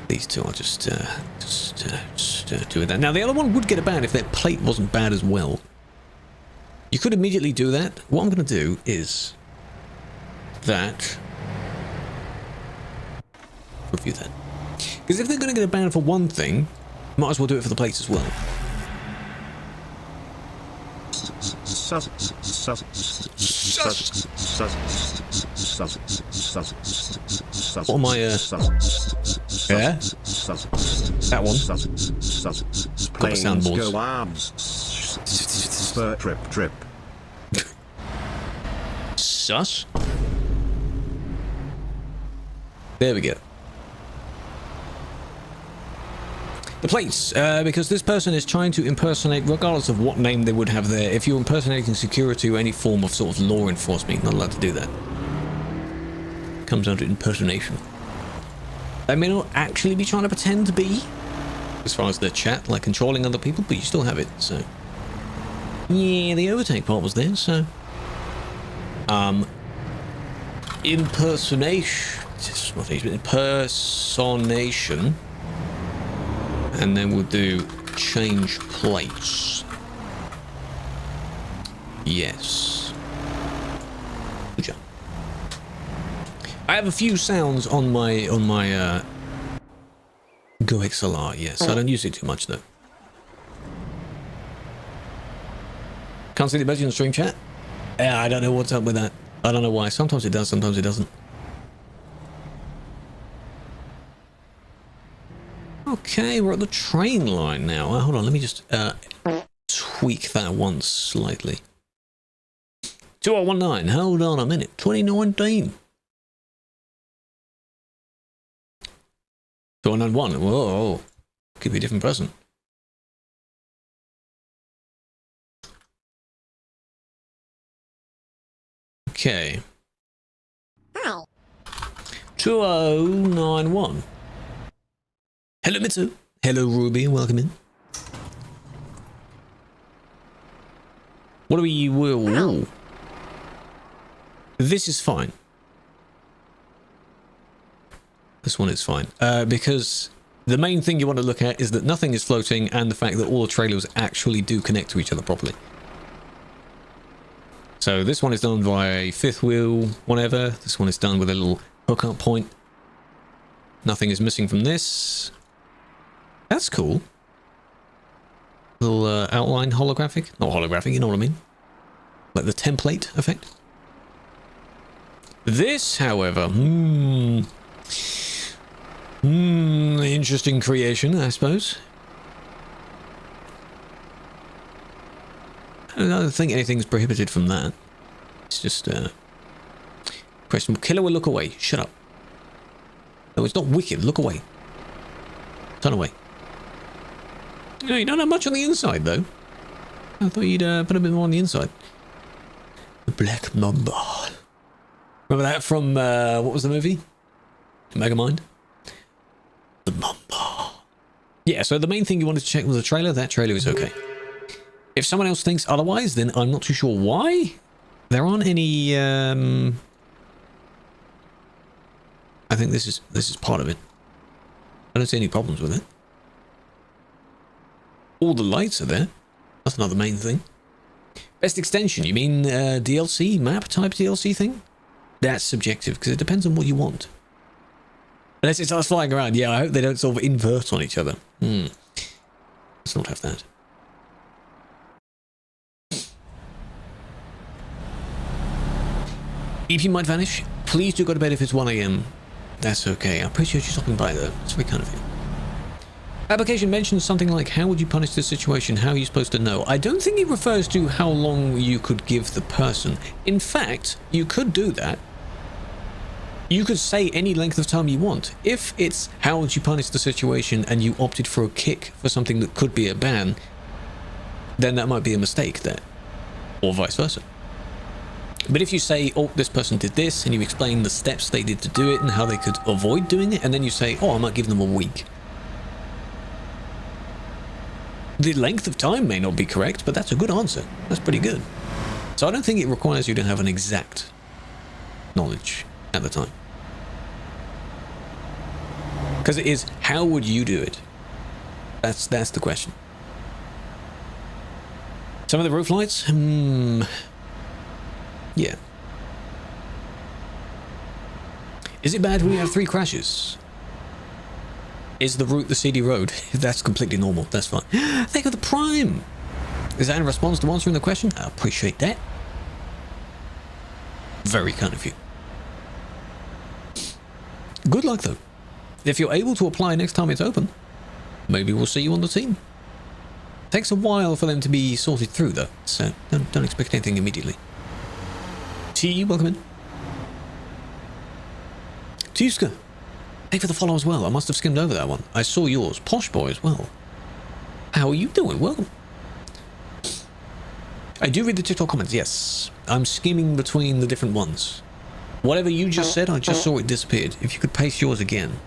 These two are just doing that. Now, the other one would get a ban if their plate wasn't bad as well. You could immediately do that. What I'm going to do is that. Review that. Because if they're going to get a ban for one thing, might as well do it for the plates as well. What am I, yeah? That one. Got the soundboards. Trip. Sus? There we go. The plates, because this person is trying to impersonate, regardless of what name they would have there, if you're impersonating security or any form of sort of law enforcement, you're not allowed to do that. Comes down to impersonation. They may not actually be trying to pretend to be, as far as their chat, like controlling other people, but you still have it, so. Yeah, the overtake part was there, so. Impersonation. It's not easy, but impersonation. And then we'll do change plates. Yes. Good job. I have a few sounds on my Go XLR, yes. I don't use it too much though. Can't see the emoji on the stream chat? Yeah, I don't know what's up with that. I don't know why. Sometimes it does, sometimes it doesn't. Okay, we're at the train line now. Hold on, let me just tweak that one slightly. 2019, hold on a minute. 2019. 2091, whoa. Could be a different person. Okay. Hi. 2091. Hello, Mitsu. Hello, Ruby. Welcome in. What do we... Whoa. This is fine. This one is fine. Because the main thing you want to look at is that nothing is floating and the fact that all the trailers actually do connect to each other properly. So this one is done via a fifth wheel, whatever. This one is done with a little hookup point. Nothing is missing from this. That's cool. Little outline holographic. Not holographic, you know what I mean. Like the template effect. This, however, interesting creation, I suppose. I don't think anything's prohibited from that. It's just question. Killer will look away. Shut up. No, it's not wicked. Look away. Turn away. No, you don't have much on the inside, though. I thought you'd put a bit more on the inside. The Black Mamba. Remember that from, what was the movie? Megamind? The Mamba. Yeah, so the main thing you wanted to check was the trailer. That trailer is okay. If someone else thinks otherwise, then I'm not too sure why. There aren't any, I think this is part of it. I don't see any problems with it. All the lights are there. That's not the main thing. Best extension, you mean DLC, map type DLC thing? That's subjective, because it depends on what you want. Unless it starts flying around. Yeah, I hope they don't sort of invert on each other. Let's not have that. EP might vanish. Please do go to bed if it's 1 a.m. That's okay. I appreciate you stopping by, though. It's very kind of you. Application mentions something like, how would you punish this situation? How are you supposed to know? I don't think it refers to how long you could give the person. In fact, you could do that. You could say any length of time you want. If it's how would you punish the situation and you opted for a kick for something that could be a ban, then that might be a mistake there. Or vice versa. But if you say, oh, this person did this, and you explain the steps they did to do it and how they could avoid doing it, and then you say, oh, I might give them a week. The length of time may not be correct, but that's a good answer. That's pretty good. So I don't think it requires you to have an exact knowledge at the time. Because it is, how would you do it? That's the question. Some of the roof lights? Yeah. Is it bad when you have 3 crashes? Is the route the CD road? That's completely normal. That's fine. Thank you for the Prime. Is that in response to answering the question? I appreciate that. Very kind of you. Good luck, though. If you're able to apply next time it's open, maybe we'll see you on the team. Takes a while for them to be sorted through, though, so don't expect anything immediately. T, welcome in. Tuska, thank you for the follow as well. I must have skimmed over that one. I saw yours. Posh Boy as well. How are you doing? Welcome. I do read the TikTok comments, yes. I'm skimming between the different ones. Whatever you just said, I just saw it disappeared. If you could paste yours again.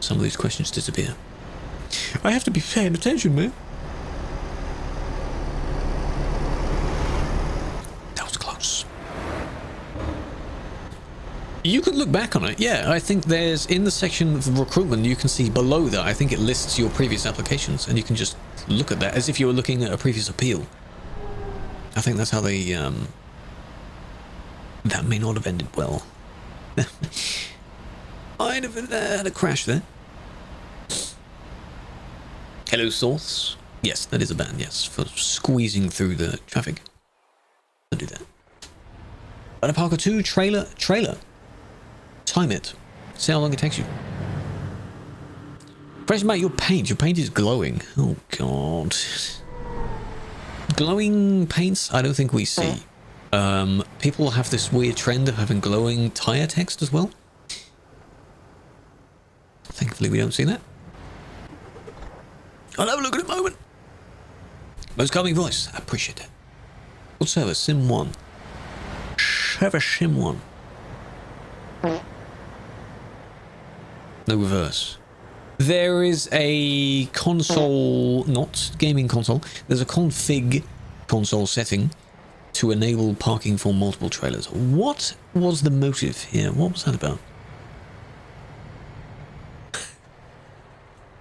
Some of these questions disappear. I have to be paying attention, man. That was close. You could look back on it. Yeah, I think there's, in the section of recruitment, you can see below that, I think it lists your previous applications, and you can just look at that as if you were looking at a previous appeal. I think that's how they, that may not have ended well. I'd have had a crash there. Hello, Source. Yes, that is a ban, yes, for squeezing through the traffic. Don't do that. But a Parker 2 trailer. Time it. See how long it takes you. Question about your paint. Your paint is glowing. Oh, God. Glowing paints, I don't think we see. People have this weird trend of having glowing tire text as well. Thankfully, we don't see that. I'll have a look at it in a moment. Most calming voice. I appreciate that. What server? Sim 1. Server Sim 1. No reverse. There is a console, not gaming console, there's a config console setting to enable parking for multiple trailers. What was the motive here? What was that about?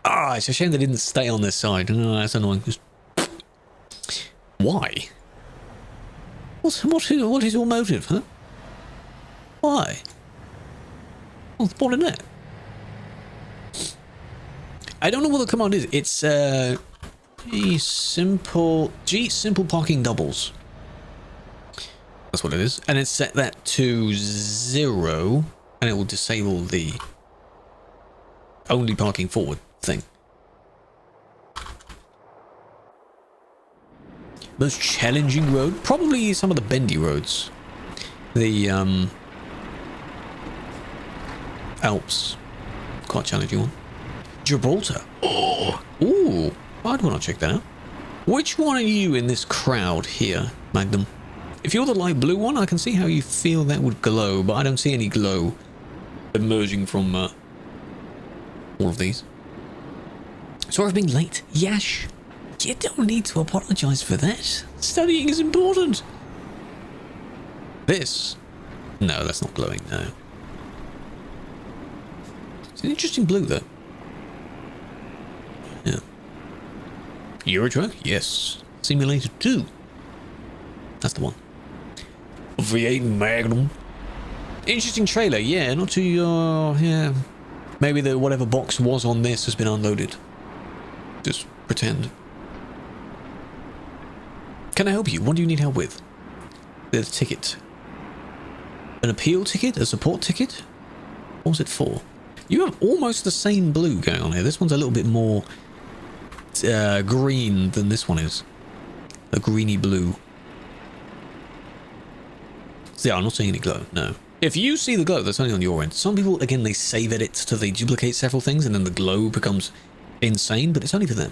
Ah, it's a shame they didn't stay on this side. No, that's annoying. Just... Why? What is your motive, huh? Why? What's the point in that? I don't know what the command is. It's simple parking doubles. That's what it is. And it's set that to 0, and it will disable the only parking forward thing. Most challenging road? Probably some of the bendy roads. The Alps. Quite challenging one. Gibraltar. Oh, ooh, I'd want to check that out. Which one are you in this crowd here, Magnum? If you're the light blue one, I can see how you feel that would glow, but I don't see any glow emerging from all of these. Sorry for being late. Yash, you don't need to apologize for that. Studying is important. This? No, that's not glowing, no. It's an interesting blue, though. Yeah. Euro Truck? Yes. Simulator 2. That's the one. V8 Magnum. Interesting trailer, yeah. Not too, yeah. Maybe the whatever box was on this has been unloaded. Just pretend. Can I help you? What do you need help with? The ticket. An appeal ticket? A support ticket? What was it for? You have almost the same blue going on here. This one's a little bit more green than this one is. A greeny blue. So yeah, I'm not seeing any glow, no. If you see the glow, that's only on your end. Some people, again, they save edits so they duplicate several things and then the glow becomes insane, but it's only for them.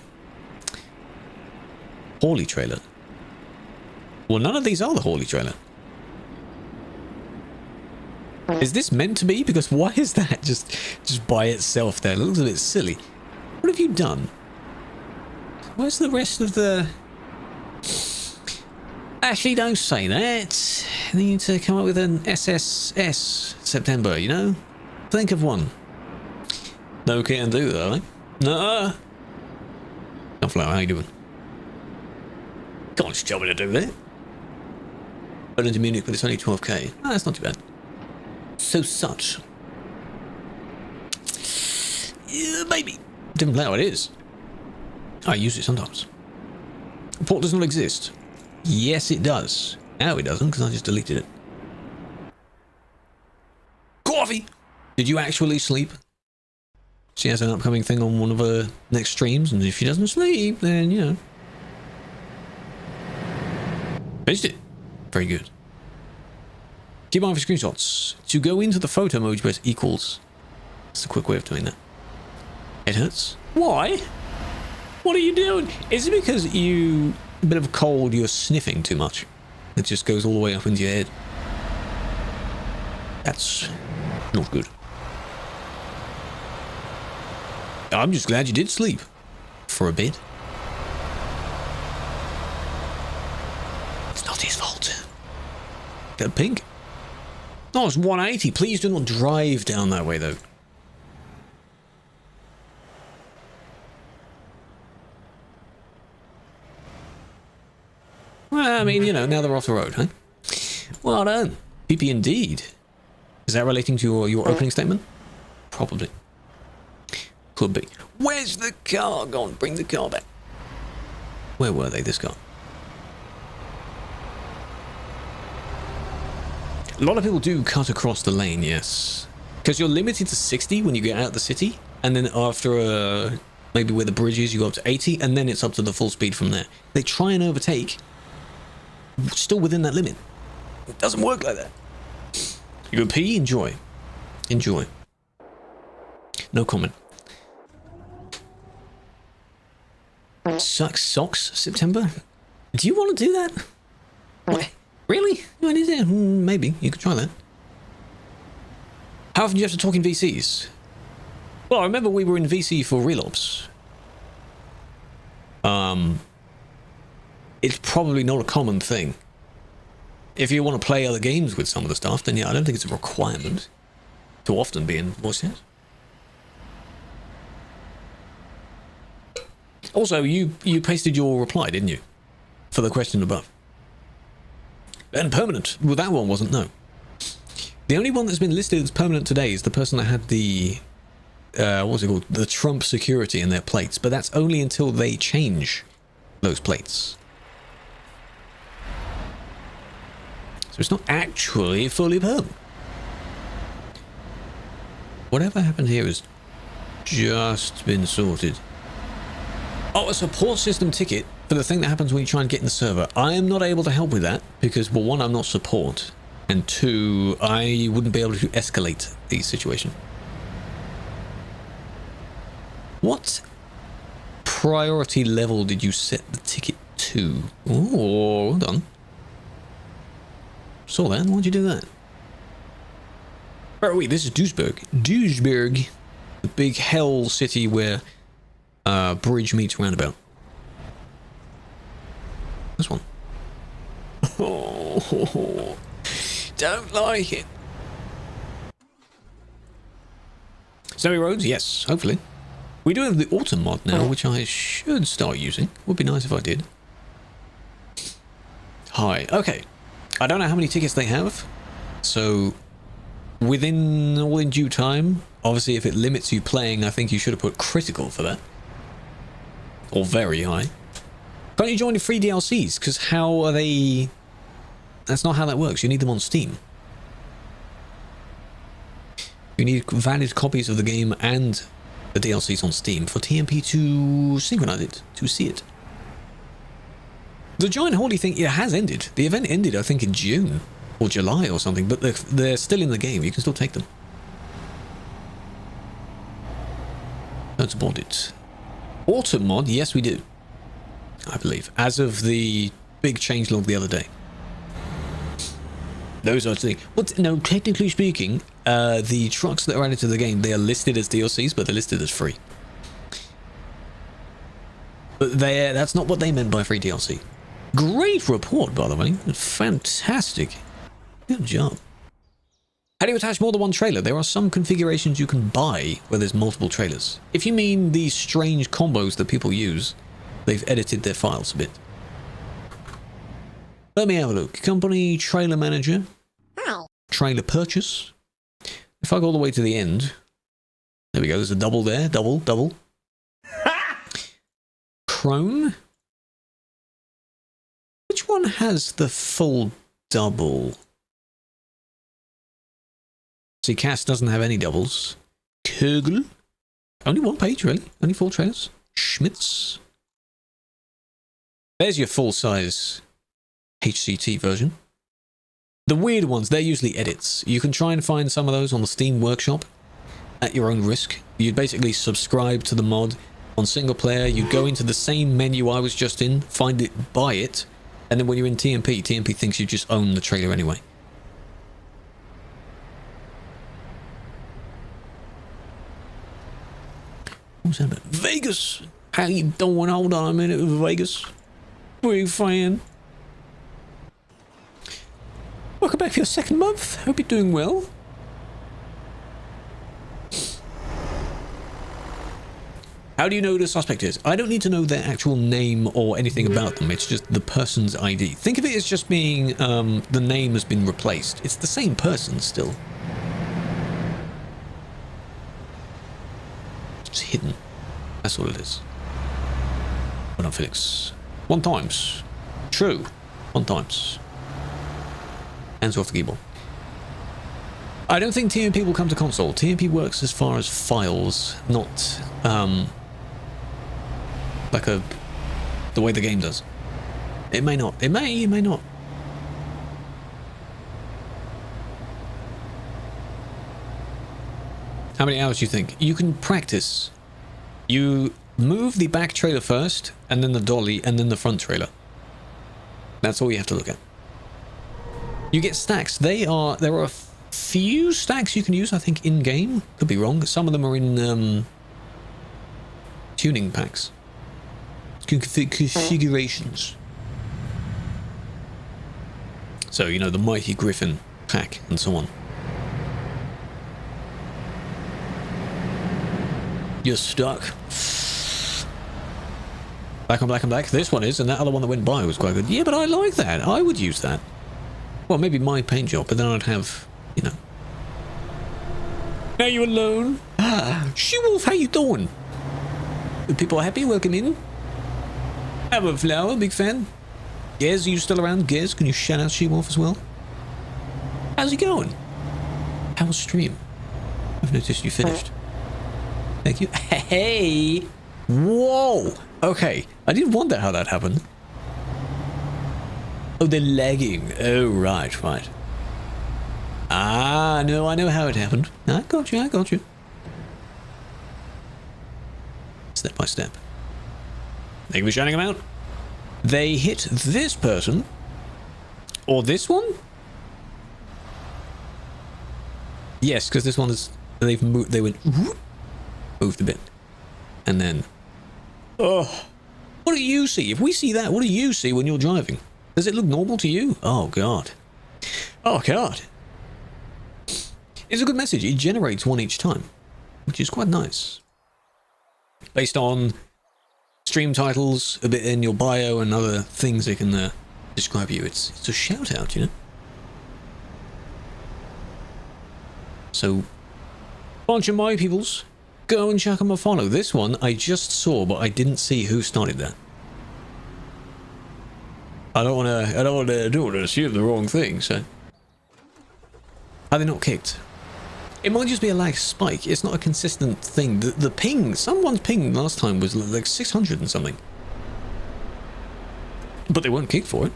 Hawley trailer. Well, none of these are the Hawley trailer. Is this meant to be? Because why is that just by itself there? It looks a bit silly. What have you done? Where's the rest of the... Actually, don't say that. You need to come up with an SSS September, you know? Think of one. No can do that, eh? No. Flower, how you doing? Can't just tell me to do that. But into Munich, but it's only 12k. Oh, that's not too bad. So such. Yeah, maybe. Different flower it is. I use it sometimes. The port does not exist. Yes, it does. Now it doesn't, because I just deleted it. Coffee! Did you actually sleep? She has an upcoming thing on one of her next streams, and if she doesn't sleep, then, you know. Finished it. Very good. Keep on for screenshots. To go into the photo mode, you press equals. That's a quick way of doing that. It hurts. Why? What are you doing? Is it because you... a bit of a cold, you're sniffing too much? It just goes all the way up into your head. That's not good. I'm just glad you did sleep. For a bit. It's not his fault. Got pink? Oh, it's 180. Please do not drive down that way, though. Well, I mean, you know, now they're off the road, huh? Well done. PP indeed. Is that relating to your opening statement? Probably. Could be. Where's the car gone? Bring the car back. Where were they, this car? A lot of people do cut across the lane, yes. Because you're limited to 60 when you get out of the city. And then after, maybe where the bridge is, you go up to 80. And then it's up to the full speed from there. They try and overtake. Still within that limit. It doesn't work like that. You go pee? Enjoy. Enjoy. No comment. Suck socks, September? Do you want to do that? What? Really? Maybe. You could try that. How often do you have to talk in VCs? Well, I remember we were in VC for Real Ops. It's probably not a common thing. If you want to play other games with some of the stuff, then yeah, I don't think it's a requirement to often be in voice chat. Also, you pasted your reply, didn't you? For the question above. And permanent. Well, that one wasn't, no. The only one that's been listed as permanent today is the person that had the, what's it called? The Trump security in their plates, but that's only until they change those plates. So it's not actually fully perm. Whatever happened here has just been sorted. Oh, a support system ticket for the thing that happens when you try and get in the server. I am not able to help with that because, well, one, I'm not support, and two, I wouldn't be able to escalate the situation. What priority level did you set the ticket to? Oh, well done. Saw that. Why'd you do that? Oh, wait, this is Duisburg. Duisburg, the big hell city where bridge meets roundabout. This one. Oh, don't like it. Snowy roads, yes, hopefully. We do have the autumn mod now, which I should start using. Would be nice if I did. Hi. Okay. I don't know how many tickets they have, so within all in due time, obviously if it limits you playing, I think you should have put critical for that. Or very high. Can't you join the free DLCs? Because how are they... That's not how that works. You need them on Steam. You need valid copies of the game and the DLCs on Steam for TMP to synchronize it, to see it. The Giant Holy thing, it has ended. The event ended, I think, in June or July or something, but they're still in the game. You can still take them. Don't support it. Autumn mod, yes we do. I believe. As of the big changelog the other day. Those are the things. But no, technically speaking, the trucks that are added to the game, they are listed as DLCs, but they're listed as free. But that's not what they meant by free DLC. Great report, by the way. Fantastic. Good job. How do you attach more than one trailer? There are some configurations you can buy where there's multiple trailers. If you mean these strange combos that people use, they've edited their files a bit. Let me have a look. Company trailer manager. Hi. Trailer purchase. If I go all the way to the end, there we go. There's a double there. Double. Crone. Which one has the full double? See, Cass doesn't have any doubles. Kugel. Only one page, really. Only 4 trailers. Schmitz. There's your full-size HCT version. The weird ones, they're usually edits. You can try and find some of those on the Steam Workshop at your own risk. You'd basically subscribe to the mod on single player. You go into the same menu I was just in, find it, buy it, and then when you're in TMP, TMP thinks you just own the trailer anyway. What's that about? Vegas! How you doing? Hold on a minute, Vegas. Big fan. Welcome back for your 2nd month. Hope you're doing well. How do you know who the suspect is? I don't need to know their actual name or anything about them. It's just the person's ID. Think of it as just being the name has been replaced. It's the same person still. It's hidden. That's all it is. Hold on, Felix. 1 times. True. 1 times. Hands off the keyboard. I don't think TMP will come to console. TMP works as far as files, not like the way the game does. It may not. It may not. How many hours do you think? You can practice. You move the back trailer first, and then the dolly, and then the front trailer. That's all you have to look at. You get stacks. There are a few stacks you can use, I think, in-game. Could be wrong. Some of them are in tuning packs. Configurations. So, you know, the Mighty Griffin pack and so on. You're stuck. Black on black and black. This one is, and that other one that went by was quite good. Yeah, but I like that. I would use that. Well, maybe my paint job, but then I'd have, you know. Are you alone? Ah, She-Wolf, how you doing? People are happy? Welcome in. Have a flower, big fan. Gez, are you still around? Gez, can you shout out She-Wolf as well? How's it going? How was stream? I've noticed you finished. Thank you. Hey! Whoa! Okay, I did wonder how that happened. Oh, they're lagging. Oh, right. Ah, no, I know how it happened. I got you. Step by step. Thank you for shouting them out. They hit this person. Or this one? Yes, because this one is... They've moved... They went... Moved a bit. And then... Oh. What do you see? If we see that, what do you see when you're driving? Does it look normal to you? Oh, God. Oh, God. It's a good message. It generates one each time, which is quite nice. Based on stream titles, a bit in your bio, and other things that can describe you. It's a shout out, you know? So, bunch of my peoples, go and check them a follow. This one I just saw, but I didn't see who started that. I don't want to assume the wrong thing, so. Are they not kicked? It might just be a lag spike. It's not a consistent thing. The ping, someone's ping last time was like 600 and something. But they weren't kicked for it.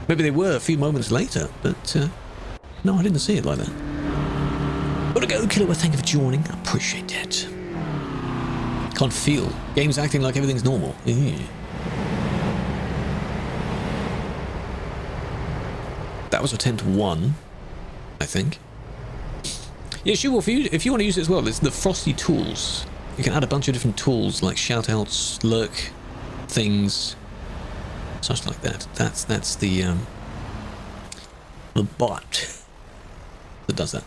Maybe they were a few moments later, but no, I didn't see it like that. Gotta go, Killer. Thank you for joining. I appreciate that. Can't feel. Game's acting like everything's normal. Ew. That was attempt 1, I think. Yeah, sure. If you want to use it as well, there's the Frosty tools. You can add a bunch of different tools like shoutouts, lurk, things, such like that. That's the bot that does that.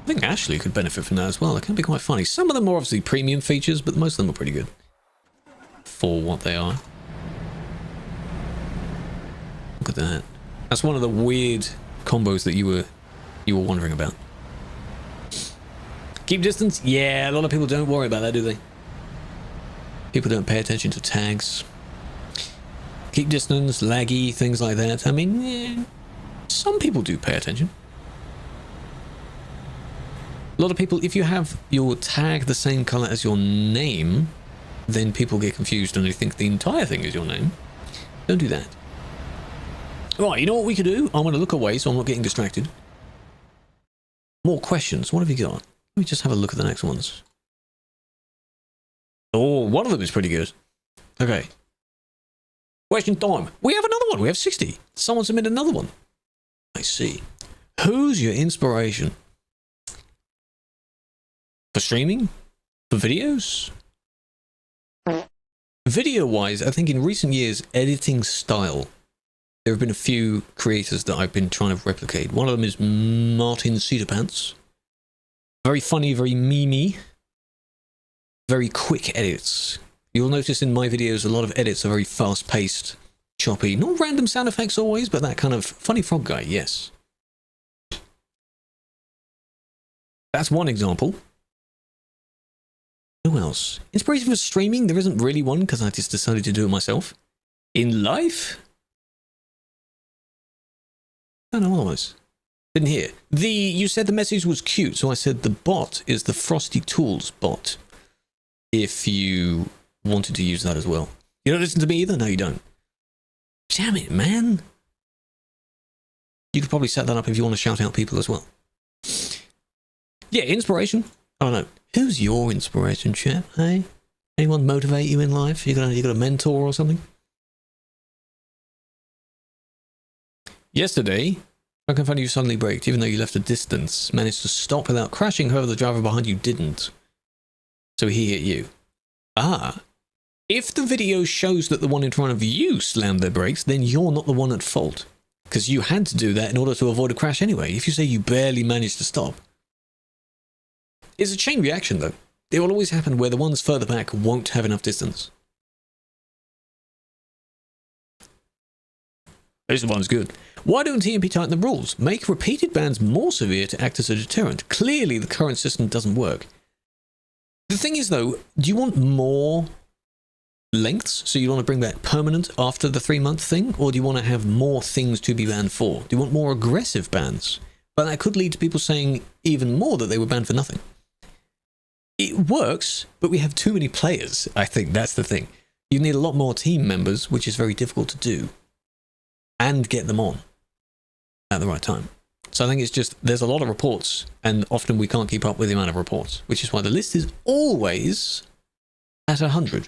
I think Ashley could benefit from that as well. It can be quite funny. Some of them are obviously premium features, but most of them are pretty good for what they are. Look at that. That's one of the weird combos that you were wondering about. Keep distance? Yeah, a lot of people don't worry about that, do they? People don't pay attention to tags. Keep distance, laggy, things like that. I mean, yeah, some people do pay attention. A lot of people, if you have your tag the same color as your name, then people get confused and they think the entire thing is your name. Don't do that. Right, you know what we could do? I'm going to look away so I'm not getting distracted. More questions. What have you got? Let me just have a look at the next ones. Oh, one of them is pretty good. Okay. Question time. We have another one. We have 60. Someone submitted another one. I see. Who's your inspiration? For streaming? For videos? Video-wise, I think in recent years, editing style. There have been a few creators that I've been trying to replicate. One of them is Martin Cedarpants. Very funny, very memey. Very quick edits. You'll notice in my videos a lot of edits are very fast-paced, choppy. Not random sound effects always, but that kind of funny frog guy, yes. That's one example. Who else? Inspiration for streaming? There isn't really one because I just decided to do it myself. In life? I don't know what was. Didn't hear. You said the message was cute, so I said the bot is the Frosty Tools bot. If you wanted to use that as well. You don't listen to me either? No, you don't. Damn it, man. You could probably set that up if you want to shout out people as well. Yeah, inspiration. I don't know. Who's your inspiration, chap? Hey? Anyone motivate you in life? You got a mentor or something? Yesterday, I can find you suddenly braked, even though you left a distance. Managed to stop without crashing, however the driver behind you didn't. So he hit you. Ah. If the video shows that the one in front of you slammed their brakes, then you're not the one at fault. Because you had to do that in order to avoid a crash anyway. If you say you barely managed to stop. It's a chain reaction though. It will always happen where the ones further back won't have enough distance. This one's good. Why don't TMP tighten the rules? Make repeated bans more severe to act as a deterrent. Clearly the current system doesn't work. The thing is though, do you want more lengths? So you want to bring back permanent after the 3-month thing? Or do you want to have more things to be banned for? Do you want more aggressive bans? But that could lead to people saying even more that they were banned for nothing. It works, but we have too many players. I think that's the thing. You need a lot more team members, which is very difficult to do. And get them on at the right time. So I think it's just, there's a lot of reports, and often we can't keep up with the amount of reports, which is why the list is always at 100.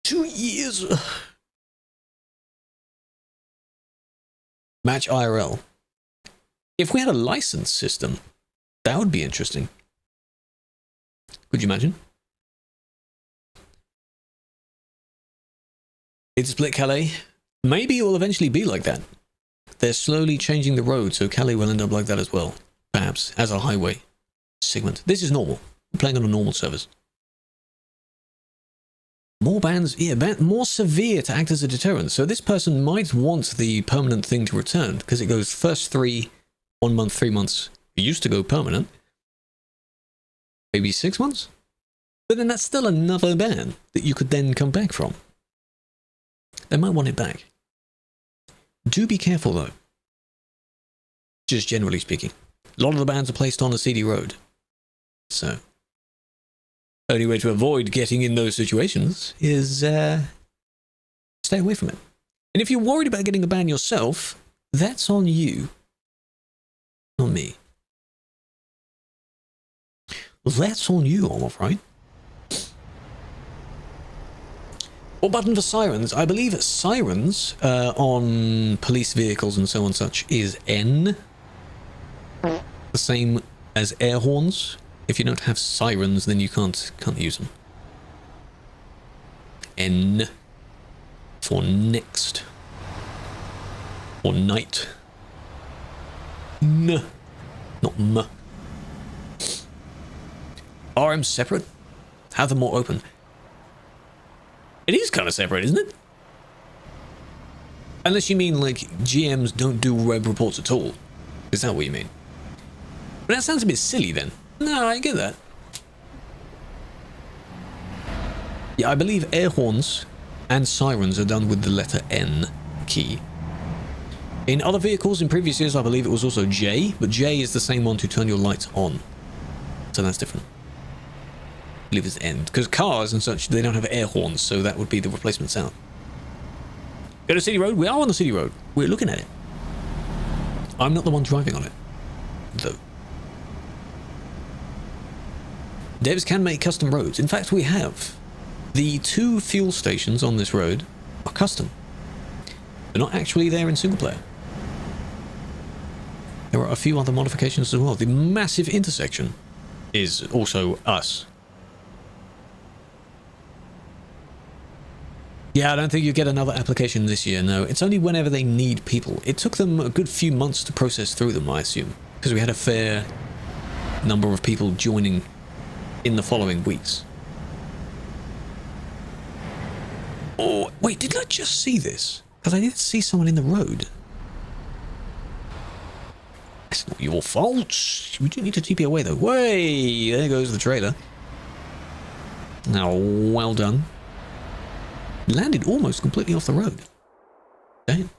2 years. Match IRL. If we had a license system, that would be interesting. Could you imagine? It's split Calais. Maybe it will eventually be like that. They're slowly changing the road, so Calais will end up like that as well. Perhaps, as a highway segment. This is normal. We're playing on a normal service. More bans, yeah, more severe to act as a deterrent. So this person might want the permanent thing to return, because it goes first 3, 1 month, 3 months. It used to go permanent. Maybe 6 months? But then that's still another ban that you could then come back from. They might want it back. Do be careful though. just generally speaking. A lot of the bands are placed on a seedy road. So, only way to avoid getting in those situations is stay away from it. And if you're worried about getting a ban yourself, that's on you. Not me. That's on you, I'm afraid. What button for sirens? I believe sirens on police vehicles and so on such is N. The same as air horns. If you don't have sirens, then you can't use them. N for next. Or night. N. Not M. RM separate? Have them more open. It is kind of separate, isn't it? Unless you mean like GMs don't do web reports at all. Is that what you mean? But that sounds a bit silly then. No, I get that. Yeah, I believe air horns and sirens are done with the letter N key. In other vehicles in previous years, I believe it was also J, but J is the same one to turn your lights on. So that's different. I believe it's N. Because cars and such, they don't have air horns, so that would be the replacement sound. Go to City Road? We are on the City Road. We're looking at it. I'm not the one driving on it, though. Devs can make custom roads. In fact, we have. The 2 fuel stations on this road are custom. They're not actually there in single player. There are a few other modifications as well. The massive intersection is also us. Yeah, I don't think you get another application this year, no. It's only whenever they need people. It took them a good few months to process through them, I assume. Because we had a fair number of people joining in the following weeks. Oh, wait, didn't I just see this? Because I didn't see someone in the road. That's not your fault. We do need to TP away, though. Way! There goes the trailer. Now, well done. Landed almost completely off the road. Damn.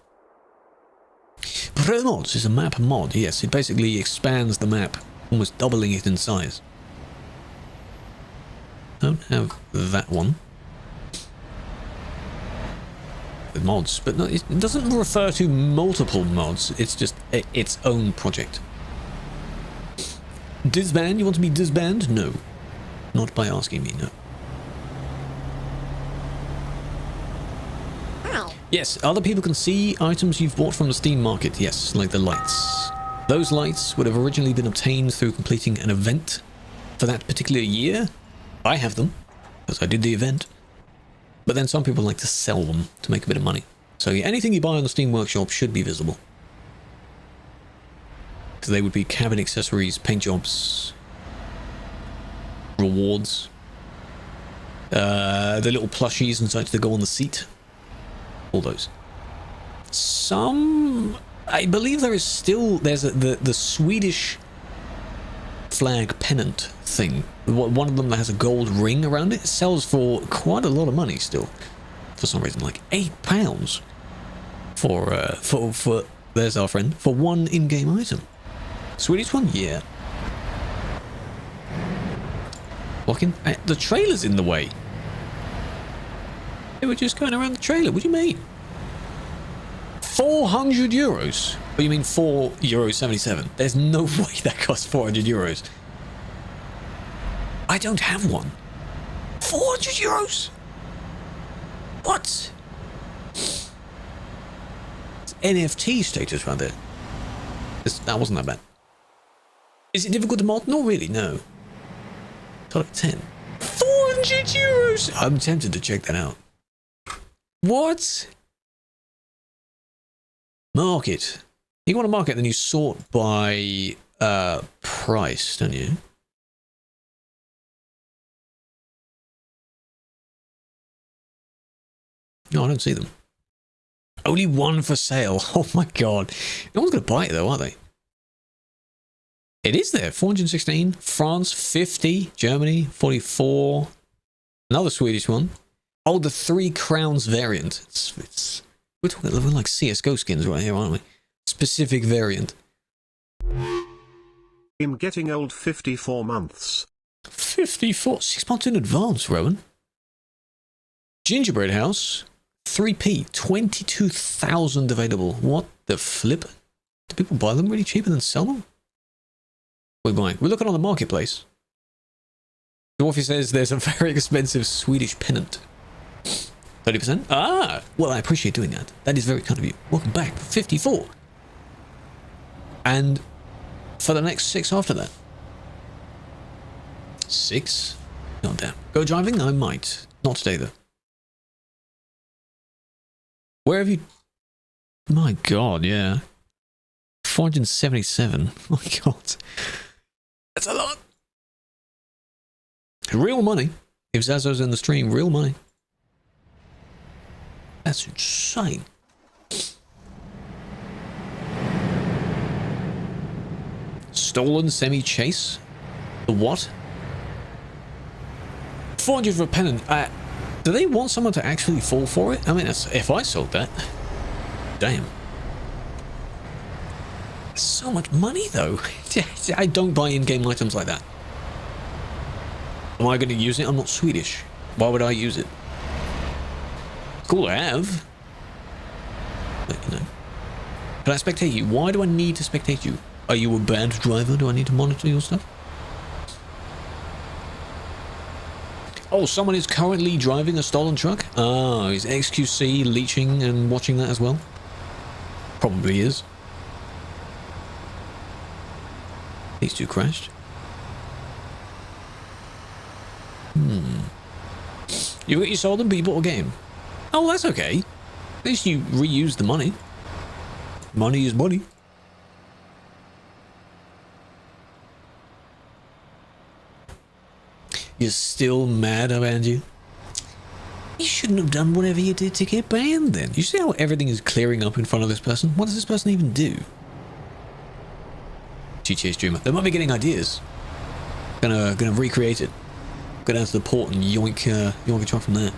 Promods is a map mod. Yes, it basically expands the map, almost doubling it in size. Don't have that one. With mods, but no, it doesn't refer to multiple mods. It's just its own project. Disband? You want to be disband? No. Not by asking me, no. Yes, other people can see items you've bought from the Steam market. Yes, like the lights. Those lights would have originally been obtained through completing an event for that particular year. I have them, because I did the event. But then some people like to sell them to make a bit of money. So yeah, anything you buy on the Steam Workshop should be visible. Because they would be cabin accessories, paint jobs, rewards, the little plushies and such that go on the seat. All those. Some, I believe there is still, there's the Swedish flag pennant thing. One of them that has a gold ring around it. It sells for quite a lot of money still. For some reason, like £8 for there's our friend, for one in-game item. Swedish one? Yeah. Blocking? The trailer's in the way. They were just going around the trailer. What do you mean? 400 euros? Or you mean €4.77? There's no way that costs 400 euros. I don't have one. 400 euros? What? It's NFT status right there. That wasn't that bad. Is it difficult to mod? Not really, no. Got it 10. 400 euros? I'm tempted to check that out. What? Market. You want to market, then you sort by price, don't you? No, I don't see them. Only one for sale. Oh my god. No one's going to buy it though, are they? It is there. 416. France, 50. Germany, 44. Another Swedish one. Oh, the 3 crowns variant. We're talking like CSGO skins right here, aren't we? Specific variant. I'm getting old 54 months. 54, 6 months in advance, Rowan. Gingerbread House, 3p, 22,000 available. What the flip? Do people buy them really cheaper than sell them? We're buying. We're looking on the marketplace. Dwarfy says there's a very expensive Swedish pennant. 30%? Ah! Well, I appreciate doing that. That is very kind of you. Welcome back. 54. And for the next 6 after that. 6? God damn. Go driving? I might. Not today, though. Where have you... My god, yeah. 477. My god. That's a lot. Real money. If Zazo's in the stream, real money. That's insane. Stolen semi-chase? The what? 400 for a pennant. Do they want someone to actually fall for it? I mean, if I sold that. Damn. So much money, though. I don't buy in-game items like that. Am I going to use it? I'm not Swedish. Why would I use it? Cool to have. But, you know. Can I spectate you? Why do I need to spectate you? Are you a bad driver? Do I need to monitor your stuff? Oh, someone is currently driving a stolen truck? Ah, is XQC leeching and watching that as well? Probably is. These two crashed. You sold them, but you bought a game. Oh, that's okay. At least you reused the money. Money is money. You're still mad about you? You shouldn't have done whatever you did to get banned then. You see how everything is clearing up in front of this person? What does this person even do? GTA streamer. They might be getting ideas. Gonna recreate it. Go down to the port and yoink a truck from there.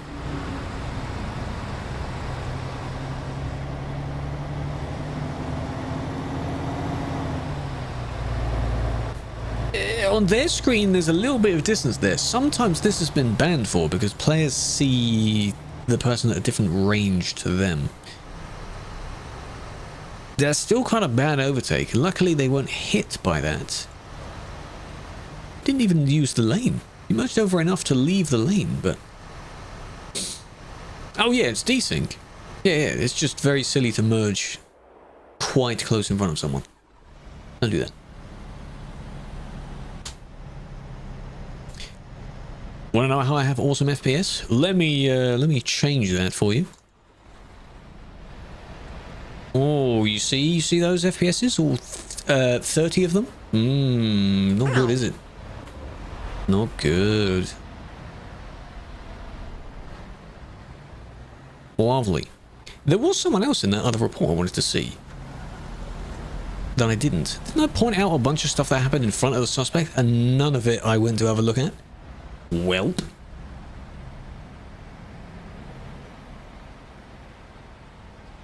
On their screen, there's a little bit of distance there. Sometimes this has been banned for because players see the person at a different range to them. They're still kind of bad overtake. Luckily, they weren't hit by that. Didn't even use the lane. You merged over enough to leave the lane, but... Oh yeah, it's desync. Yeah, it's just very silly to merge quite close in front of someone. Don't do that. Want to know how I have awesome FPS? Let me change that for you. Oh, you see those FPSs? All 30 of them? Not good, is it? Not good. Lovely. There was someone else in that other report I wanted to see. That I didn't. Didn't I point out a bunch of stuff that happened in front of the suspect and none of it I went to have a look at? Well.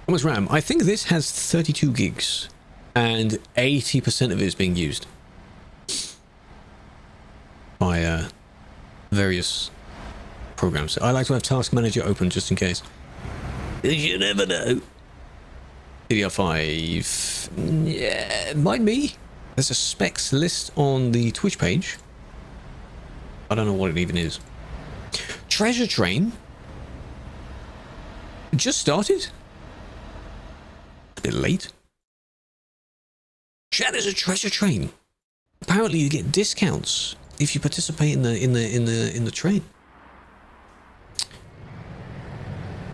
How much RAM? I think this has 32 gigs and 80% of it is being used by various programs. I like to have Task Manager open just in case. You never know. DDR5. Yeah, it might be. There's a specs list on the Twitch page. I don't know what it even is. Treasure Train? It just started? A bit late. Chat is a Treasure Train. Apparently you get discounts if you participate in the train.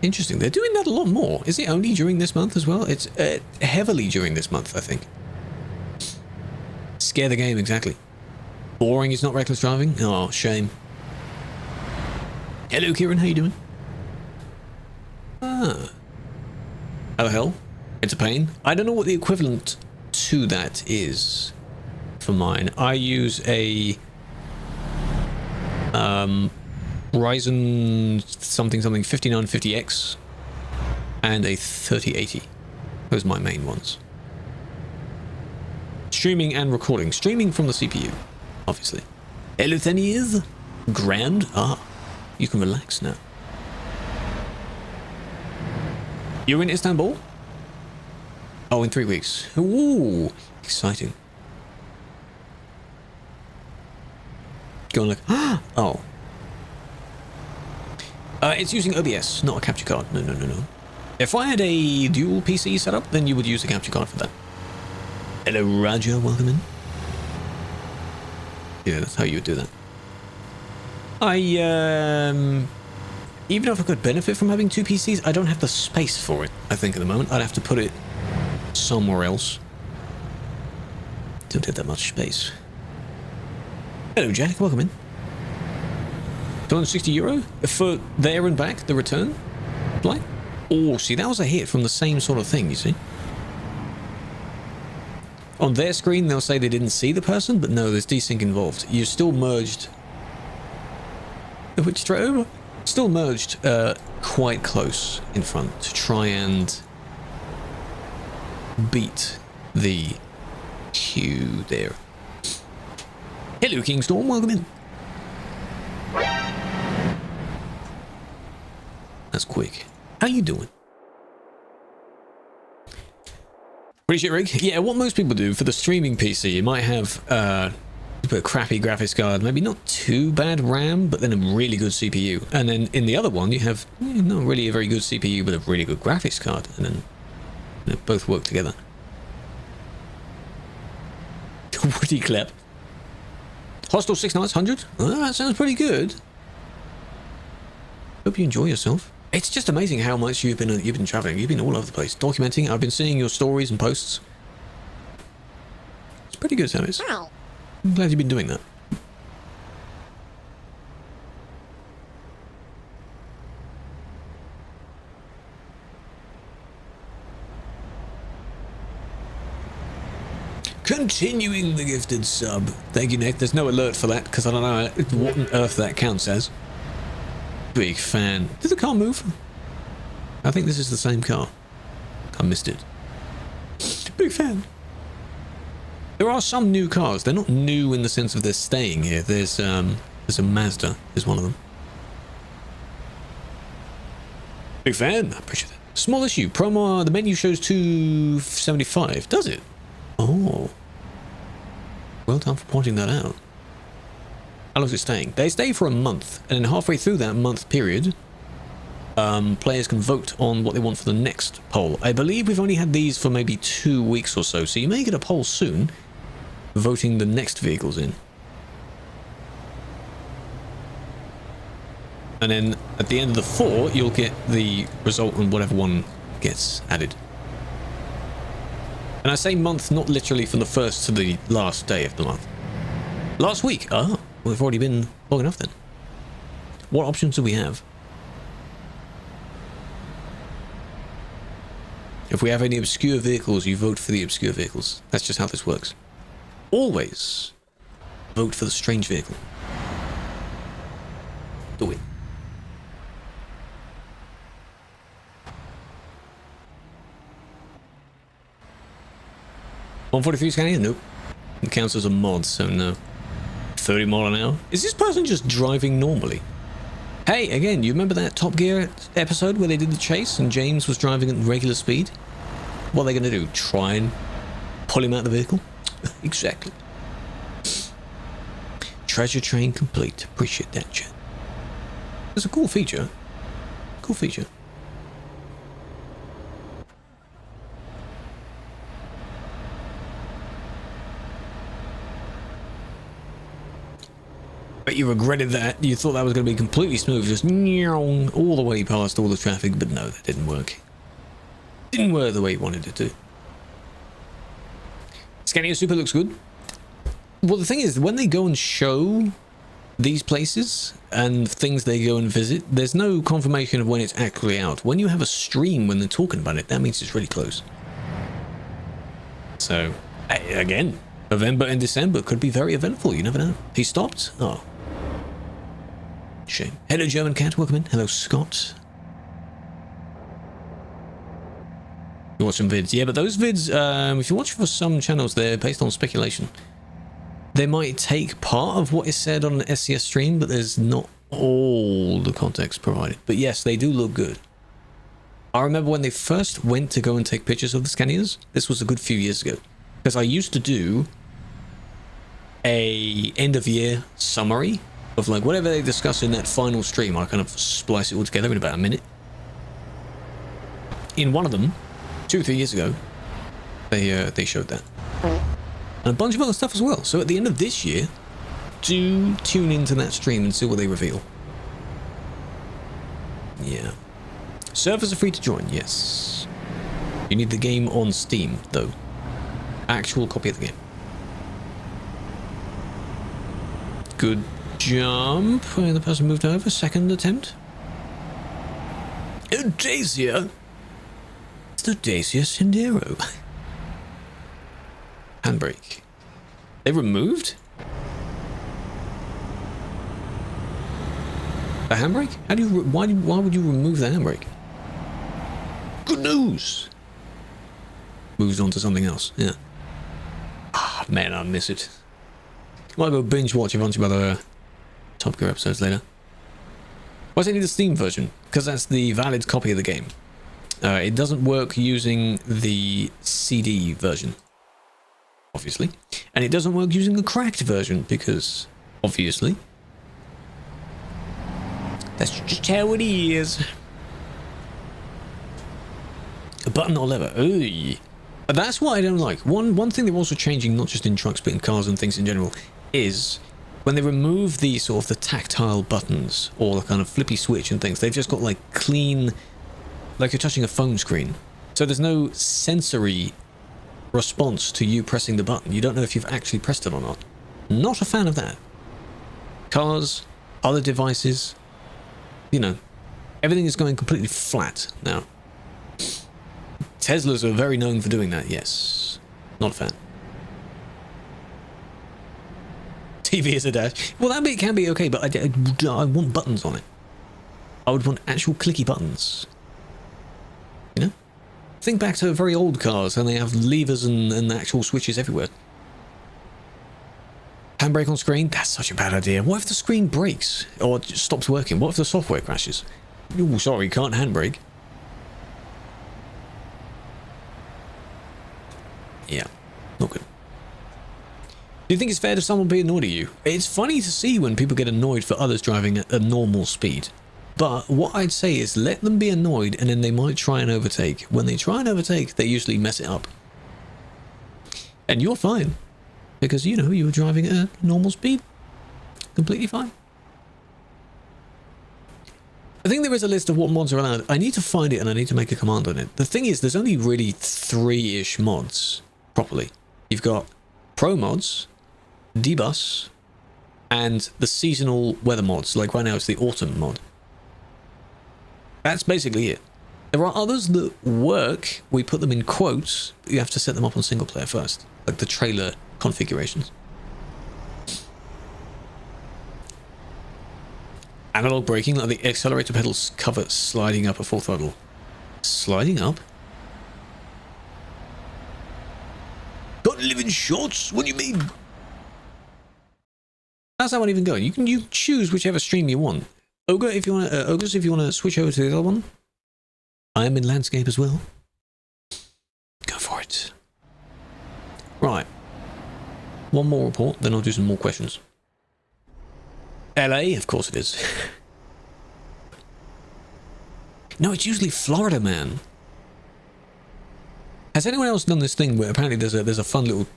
Interesting. They're doing that a lot more. Is it only during this month as well? It's heavily during this month, I think. Scare the game, exactly. Boring is not reckless driving? Oh, shame. Hello, Kieran. How you doing? Ah. How the hell? It's a pain. I don't know what the equivalent to that is for mine. I use a Ryzen something 5950X and a 3080. Those are my main ones. Streaming and recording. Streaming from the CPU, obviously. Hello, Theniers. Grand. Ah, you can relax now. You're in Istanbul? Oh, in 3 weeks. Ooh, exciting. Going like, oh. It's using OBS, not a capture card. No, no, no, no. If I had a dual PC set up, then you would use a capture card for that. Hello, Roger. Welcome in. Yeah, that's how you would do that. Even if I could benefit from having two PCs, I don't have the space for it, I think, at the moment. I'd have to put it somewhere else. Don't have that much space. Hello, Jack. Welcome in. €260 for there and back, the return flight? Oh, see, that was a hit from the same sort of thing, you see. On their screen, they'll say they didn't see the person, but no, there's desync involved. You're still merged. Which straight over? Still merged quite close in front to try and beat the queue there. Hello, Kingstorm. Welcome in. That's quick. How you doing? Pretty shit rig. Yeah, what most people do for the streaming PC, you might have a crappy graphics card, maybe not too bad RAM, but then a really good CPU. And then in the other one, you have not really a very good CPU, but a really good graphics card. And then both work together. Woody clap. Hostel 6 nights, 100? Oh, that sounds pretty good. Hope you enjoy yourself. It's just amazing how much you've been traveling. You've been all over the place, documenting. I've been seeing your stories and posts. It's pretty good service. Wow. I'm glad you've been doing that. Continuing the gifted sub. Thank you, Nick. There's no alert for that because I don't know what on earth that counts as. Big fan. Did the car move? I think this is the same car. I missed it. Big fan. There are some new cars. They're not new in the sense of they're staying here. There's a Mazda is one of them. Big fan. I appreciate that. Small issue. Promo. The menu shows 275. Does it? Oh. Well done for pointing that out. How long is it staying? They stay for a month, and then halfway through that month period, players can vote on what they want for the next poll. I believe we've only had these for maybe 2 weeks or so, so you may get a poll soon, voting the next vehicles in. And then at the end of the 4, you'll get the result on whatever one gets added. And I say month, not literally from the first to the last day of the month. Last week? Oh, we've already been long enough then. What options do we have? If we have any obscure vehicles, you vote for the obscure vehicles. That's just how this works. Always vote for the strange vehicle. Do it. $143 scanning? Nope. It counts as a mod, so no. 30 mile an hour? Is this person just driving normally? Hey, again, you remember that Top Gear episode where they did the chase and James was driving at regular speed? What are they going to do? Try and pull him out of the vehicle? Exactly. Treasure train complete. Appreciate that, chat. It's a cool feature. Cool feature. But you regretted that. You thought that was going to be completely smooth, just all the way past all the traffic, but no, that didn't work. Didn't work the way you wanted it to. Scania Super looks good. Well, the thing is, when they go and show these places and things they go and visit, there's no confirmation of when it's actually out. When you have a stream when they're talking about it, that means it's really close. So, again, November and December could be very eventful. You never know. He stopped? Oh. Shame. Hello, German Cat. Welcome in. Hello, Scott. You watch some vids. Yeah, but those vids, if you watch for some channels, they're based on speculation. They might take part of what is said on an SCS stream, but there's not all the context provided. But yes, they do look good. I remember when they first went to go and take pictures of the Scanias. This was a good few years ago. Because I used to do a end of year summary of like whatever they discuss in that final stream. I kind of splice it all together in about a minute. In one of them, 2 or 3 years ago, they showed that. And a bunch of other stuff as well. So at the end of this year, do tune into that stream and see what they reveal. Yeah. Servers are free to join, yes. You need the game on Steam, though. Actual copy of the game. Good jump. The person moved over. Second attempt. Dacia. It's the Dacia Sendero. Handbrake. They removed? The handbrake? How do you? Why would you remove the handbrake? Good news. Moves on to something else. Yeah. Ah, man, I miss it. Might go binge watch a bunch of other Top Gear episodes later. Why do I need the Steam version? Because that's the valid copy of the game. It doesn't work using the CD version, obviously, and it doesn't work using the cracked version because, obviously, that's just how it is. A button or lever. Ooh. That's what I don't like. One thing they're also changing, not just in trucks but in cars and things in general, is when they remove the sort of the tactile buttons or the kind of flippy switch and things, they've just got like clean, like you're touching a phone screen. So there's no sensory response to you pressing the button. You don't know if you've actually pressed it or not. Not a fan of that. Cars, other devices, you know, everything is going completely flat now. Teslas are very known for doing that, yes. Not a fan. TV is a dash. Well, that bit can be okay, but I want buttons on it. I would want actual clicky buttons. You know? Think back to very old cars and they have levers and actual switches everywhere. Handbrake on screen? That's such a bad idea. What if the screen breaks or just stops working? What if the software crashes? Oh, sorry, can't handbrake. Yeah, not good. Do you think it's fair to someone be annoyed at you? It's funny to see when people get annoyed for others driving at a normal speed. But what I'd say is let them be annoyed and then they might try and overtake. When they try and overtake, they usually mess it up. And you're fine. Because, you know, you were driving at a normal speed. Completely fine. I think there is a list of what mods are allowed. I need to find it and I need to make a command on it. The thing is, there's only really 3-ish mods properly. You've got pro mods, debus, and the seasonal weather mods. Like right now it's the autumn mod. That's basically it. There are others that work. We put them in quotes, but you have to set them up on single player first. Like the trailer configurations. Analog braking, like the accelerator pedals cover sliding up a full throttle. Sliding up? Got to live in shorts? What do you mean? How's that one even going? You choose whichever stream you want. Ogre, if you want to, Ogres, if you want to switch over to the other one. I am in landscape as well. Go for it. Right. One more report, then I'll do some more questions. LA, of course it is. No, it's usually Florida Man. Has anyone else done this thing where apparently there's a fun little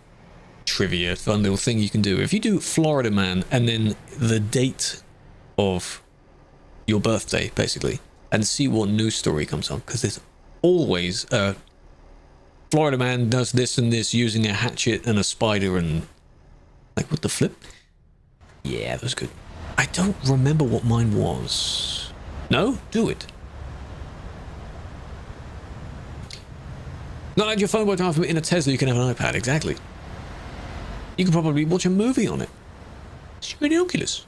trivia, fun little thing you can do? If you do Florida Man and then the date of your birthday, basically, and see what news story comes up, because there's always Florida Man does this and this using a hatchet and a spider and like what the flip? Yeah, that was good. I don't remember what mine was. No? Do it. Not like your phone won't have in a Tesla, you can have an iPad, exactly. You can probably watch a movie on it. It's ridiculous.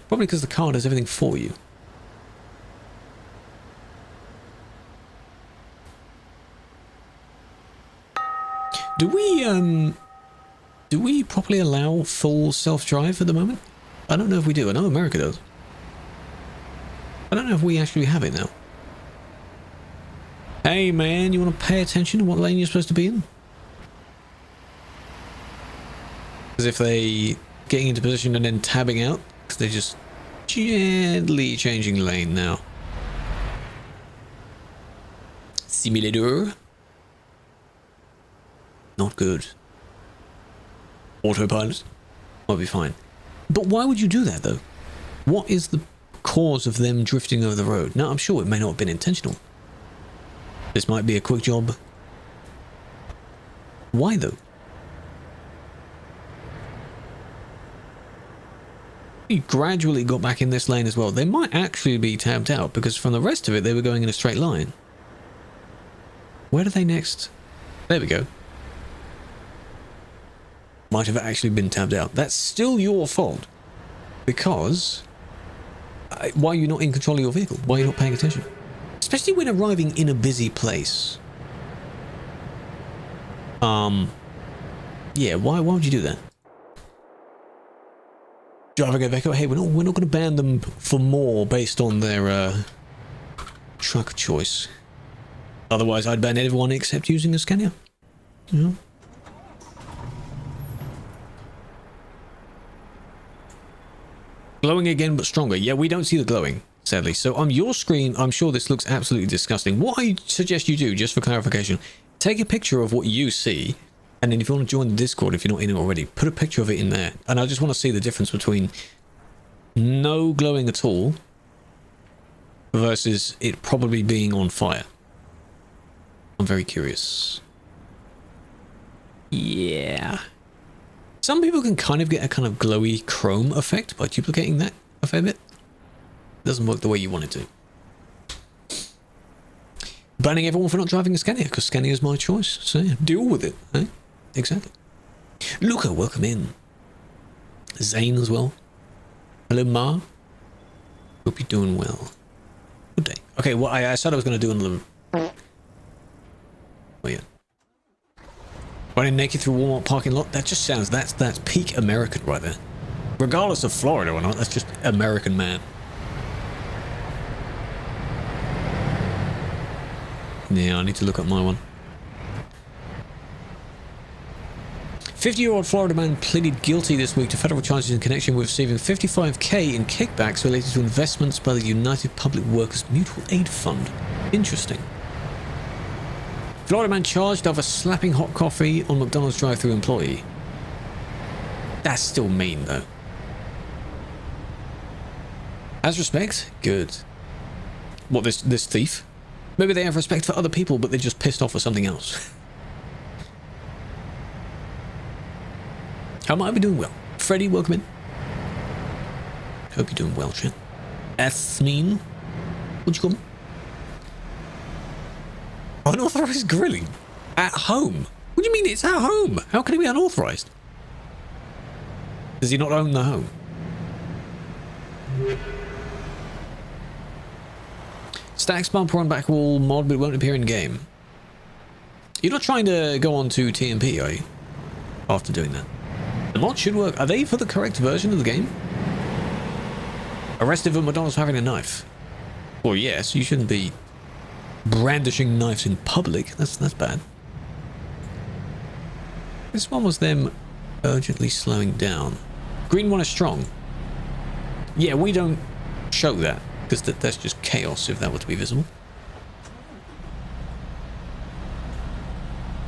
Probably because the car does everything for you. Do we properly allow full self-drive at the moment? I don't know if we do. I know America does. I don't know if we actually have it now. Hey man, you want to pay attention to what lane you're supposed to be in? As if they getting into position and then tabbing out, because they're just gently changing lane now. Simulator. Not good. Autopilot. Might be fine. But why would you do that though? What is the cause of them drifting over the road? Now I'm sure it may not have been intentional. This might be a quick job. Why though? You gradually got back in this lane as well. They might actually be tabbed out because from the rest of it they were going in a straight line. Where do they next? There we go. Might have actually been tabbed out. That's still your fault. Because why are you not in control of your vehicle? Why are you not paying attention? Especially when arriving in a busy place. Yeah, why would you do that? Driver Iveco, hey, we're not going to ban them for more based on their truck choice. Otherwise, I'd ban everyone except using a Scania. You know? Glowing again, but stronger. Yeah, we don't see the glowing, sadly. So on your screen, I'm sure this looks absolutely disgusting. What I suggest you do, just for clarification, take a picture of what you see, and then if you want to join the Discord, if you're not in it already, put a picture of it in there. And I just want to see the difference between no glowing at all versus it probably being on fire. I'm very curious. Yeah. Some people can kind of get a kind of glowy chrome effect by duplicating that a fair bit. It doesn't work the way you want it to. Banning everyone for not driving a Scania, because Scania is my choice. So yeah, deal with it. Eh? Exactly. Luca, welcome in. Zane as well. Hello, Ma. Hope you're doing well. Good day. Okay, well, I said I was going to do another... Oh, yeah. Running naked through Walmart parking lot, that just sounds, that's peak American right there. Regardless of Florida or not, that's just American man. Yeah, I need to look up my one. 50-year-old Florida man pleaded guilty this week to federal charges in connection with receiving $55K in kickbacks related to investments by the United Public Workers Mutual Aid Fund. Interesting. Florida man charged over slapping hot coffee on McDonald's drive-thru employee. That's still mean, though. Has respect? Good. What, this thief? Maybe they have respect for other people, but they're just pissed off for something else. How might I be doing well? Freddie, welcome in. Hope you're doing well, Chan. Asmin. What'd you call me? Unauthorized grilling? At home? What do you mean it's at home? How can it be unauthorized? Does he not own the home? Stacks bumper on back wall mod, but it won't appear in game. You're not trying to go on to TMP, are you? After doing that. The mod should work. Are they for the correct version of the game? Arrested for McDonald's having a knife. Well, yes, you shouldn't be brandishing knives in public. That's bad. This one was them urgently slowing down. Green one is strong. Yeah, we don't show that because that's just chaos if that were to be visible.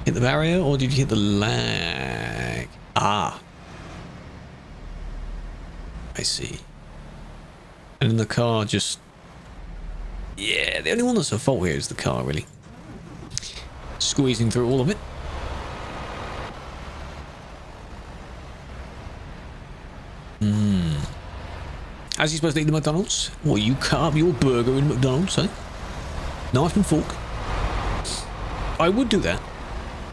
Hit the barrier or did you hit the lag? Ah. I see. And then the car just... Yeah, the only one that's at fault here is the car, really. Squeezing through all of it. As you supposed to eat the McDonald's? Well, you cut up your burger in McDonald's, eh? Knife and fork. I would do that.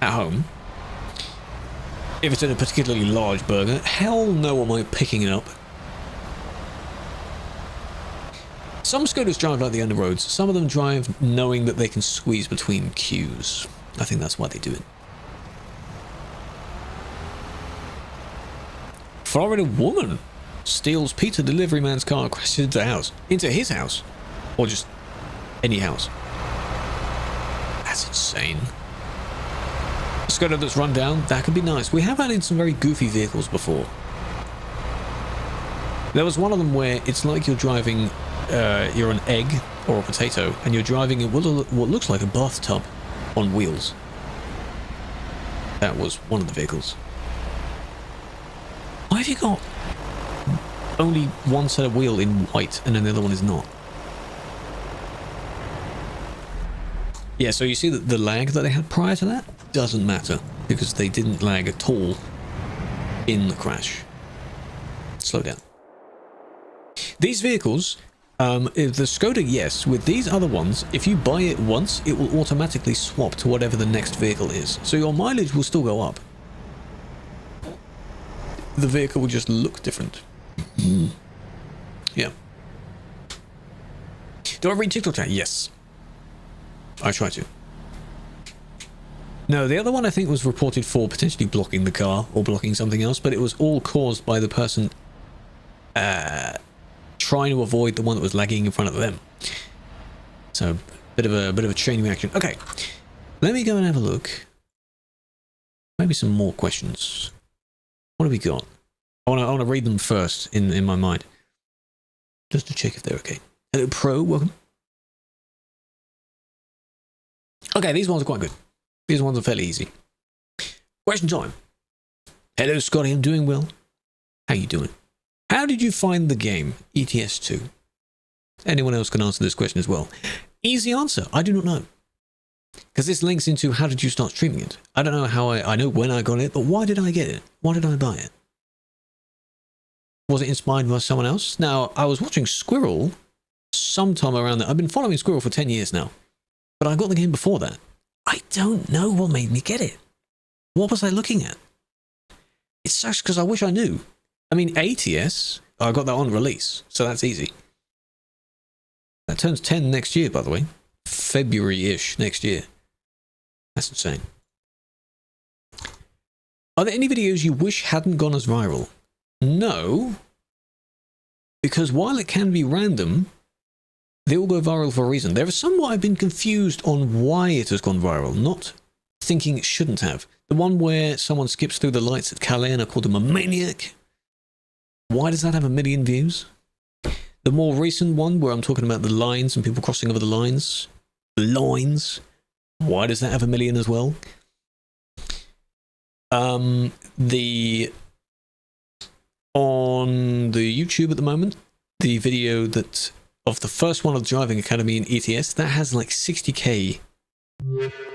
At home. If it's in a particularly large burger. Hell no am I picking it up. Some scooters drive like the underroads. Some of them drive knowing that they can squeeze between queues. I think that's why they do it. Florida woman steals pizza delivery man's car, crashes into his house, or just any house. That's insane. A Skoda that's run down, that could be nice. We have added some very goofy vehicles before. There was one of them where it's like you're driving, you're an egg or a potato, and you're driving in what looks like a bathtub on wheels. That was one of the vehicles. Why have you got only one set of wheel in white and then the other one is not? Yeah, so you see that the lag that they had prior to that doesn't matter because they didn't lag at all in the crash. Slow down. These vehicles, if the Skoda, yes. With these other ones, if you buy it once, it will automatically swap to whatever the next vehicle is. So your mileage will still go up. The vehicle will just look different. Yeah. Do I read TikTok chat? Yes. I try to. No, the other one I think was reported for potentially blocking the car or blocking something else, but it was all caused by the person trying to avoid the one that was lagging in front of them. So, bit of a chain reaction. Okay, let me go and have a look. Maybe some more questions. What have we got? I want to read them first in my mind, just to check if they're okay. Hello, Pro. Welcome. Okay, these ones are quite good. These ones are fairly easy. Question time. Hello, Scotty. I'm doing well. How you doing? How did you find the game, ETS2? Anyone else can answer this question as well. Easy answer. I do not know. Because this links into how did you start streaming it? I don't know how I know when I got it, but why did I get it? Why did I buy it? Was it inspired by someone else? Now, I was watching Squirrel sometime around that. I've been following Squirrel for 10 years now. But I got the game before that. I don't know what made me get it. What was I looking at? It sucks because I wish I knew. I mean, ATS, I got that on release, so that's easy. That turns 10 next year, by the way. February-ish next year. That's insane. Are there any videos you wish hadn't gone as viral? No. Because while it can be random, they all go viral for a reason. There are some where I've been confused on why it has gone viral, not thinking it shouldn't have. The one where someone skips through the lights at Calais and I called him a maniac. Why does that have 1 million views? The more recent one where I'm talking about the lines and people crossing over the lines. Why does that have 1 million as well? On the YouTube at the moment, the video that of the first one of the Driving Academy in ETS, that has like 60k,